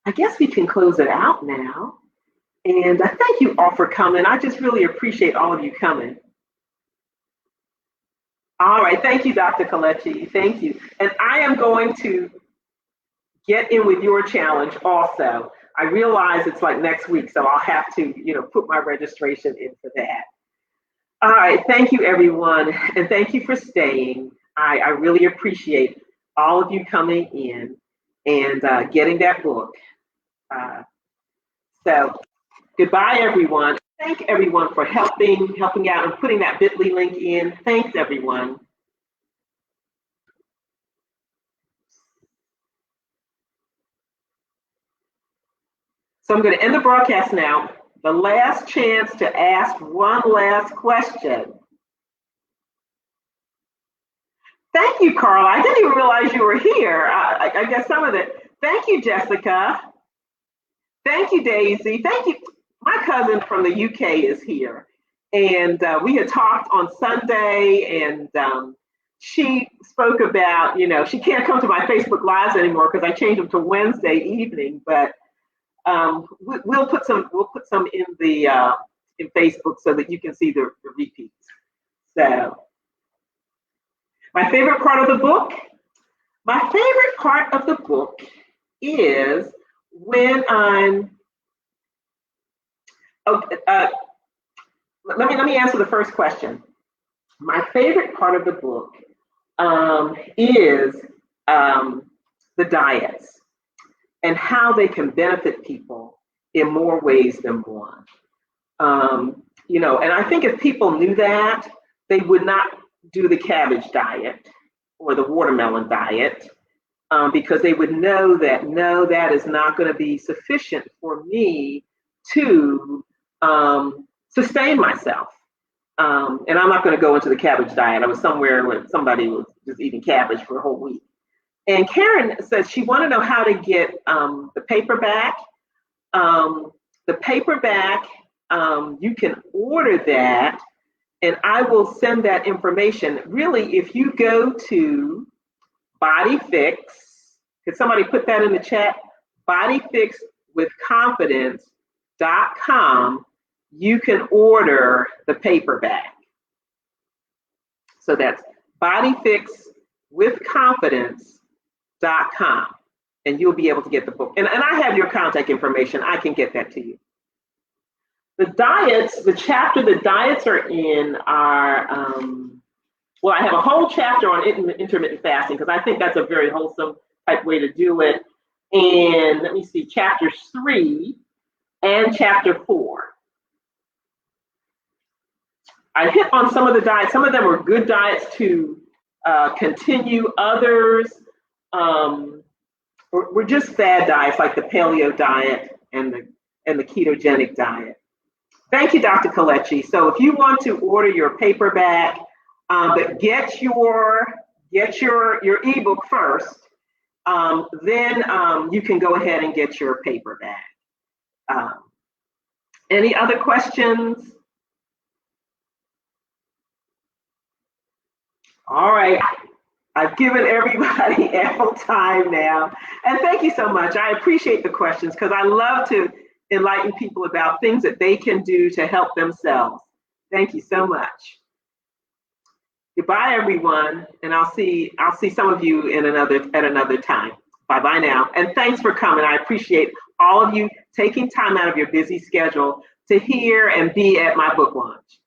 I guess we can close it out now. And I thank you all for coming. I just really appreciate all of you coming. All right, thank you, Dr. Kalechi. Thank you. And I am going to get in with your challenge also. I realize it's like next week, so I'll have to, put my registration in for that. All right, thank you, everyone, and thank you for staying. I really appreciate all of you coming in and getting that book. So goodbye, everyone. Thank everyone for helping out and putting that bit.ly link in. Thanks, everyone. So I'm going to end the broadcast now. The last chance to ask one last question. Thank you, Carl. I didn't even realize you were here. I guess some of it. Thank you, Jessica. Thank you, Daisy. Thank you. My cousin from the UK is here. And we had talked on Sunday, and she spoke about, she can't come to my Facebook Lives anymore because I changed them to Wednesday evening, but we'll put some in the in Facebook so that you can see the repeats. So my favorite part of the book is when I'm let me answer the first question. My favorite part of the book is the diets and how they can benefit people in more ways than one. And I think if people knew that, they would not do the cabbage diet or the watermelon diet because they would know that, no, that is not going to be sufficient for me to sustain myself. And I'm not going to go into the cabbage diet. I was somewhere where somebody was just eating cabbage for a whole week. And Karen said she wanted to know how to get the paperback. The paperback, you can order that, and I will send that information. Really, if you go to Body Fixx, could somebody put that in the chat? bodyfixwithconfidence.com. You can order the paperback. So that's bodyfixwithconfidence.com, and you'll be able to get the book. And I have your contact information. I can get that to you. The diets, the diets are in are, well, I have a whole chapter on intermittent fasting because I think that's a very wholesome type way to do it. And let me see, chapter 3 and chapter 4. I hit on some of the diets. Some of them are good diets to continue. Others were just fad diets like the paleo diet and the ketogenic diet. Thank you, Dr. Kalechi. So if you want to order your paperback, but get your ebook first, then you can go ahead and get your paperback. Any other questions? All right, I've given everybody ample time now. And thank you so much. I appreciate the questions because I love to enlighten people about things that they can do to help themselves. Thank you so much. Goodbye, everyone, and I'll see some of you at another time. Bye now, and thanks for coming. I appreciate all of you taking time out of your busy schedule to hear and be at my book launch.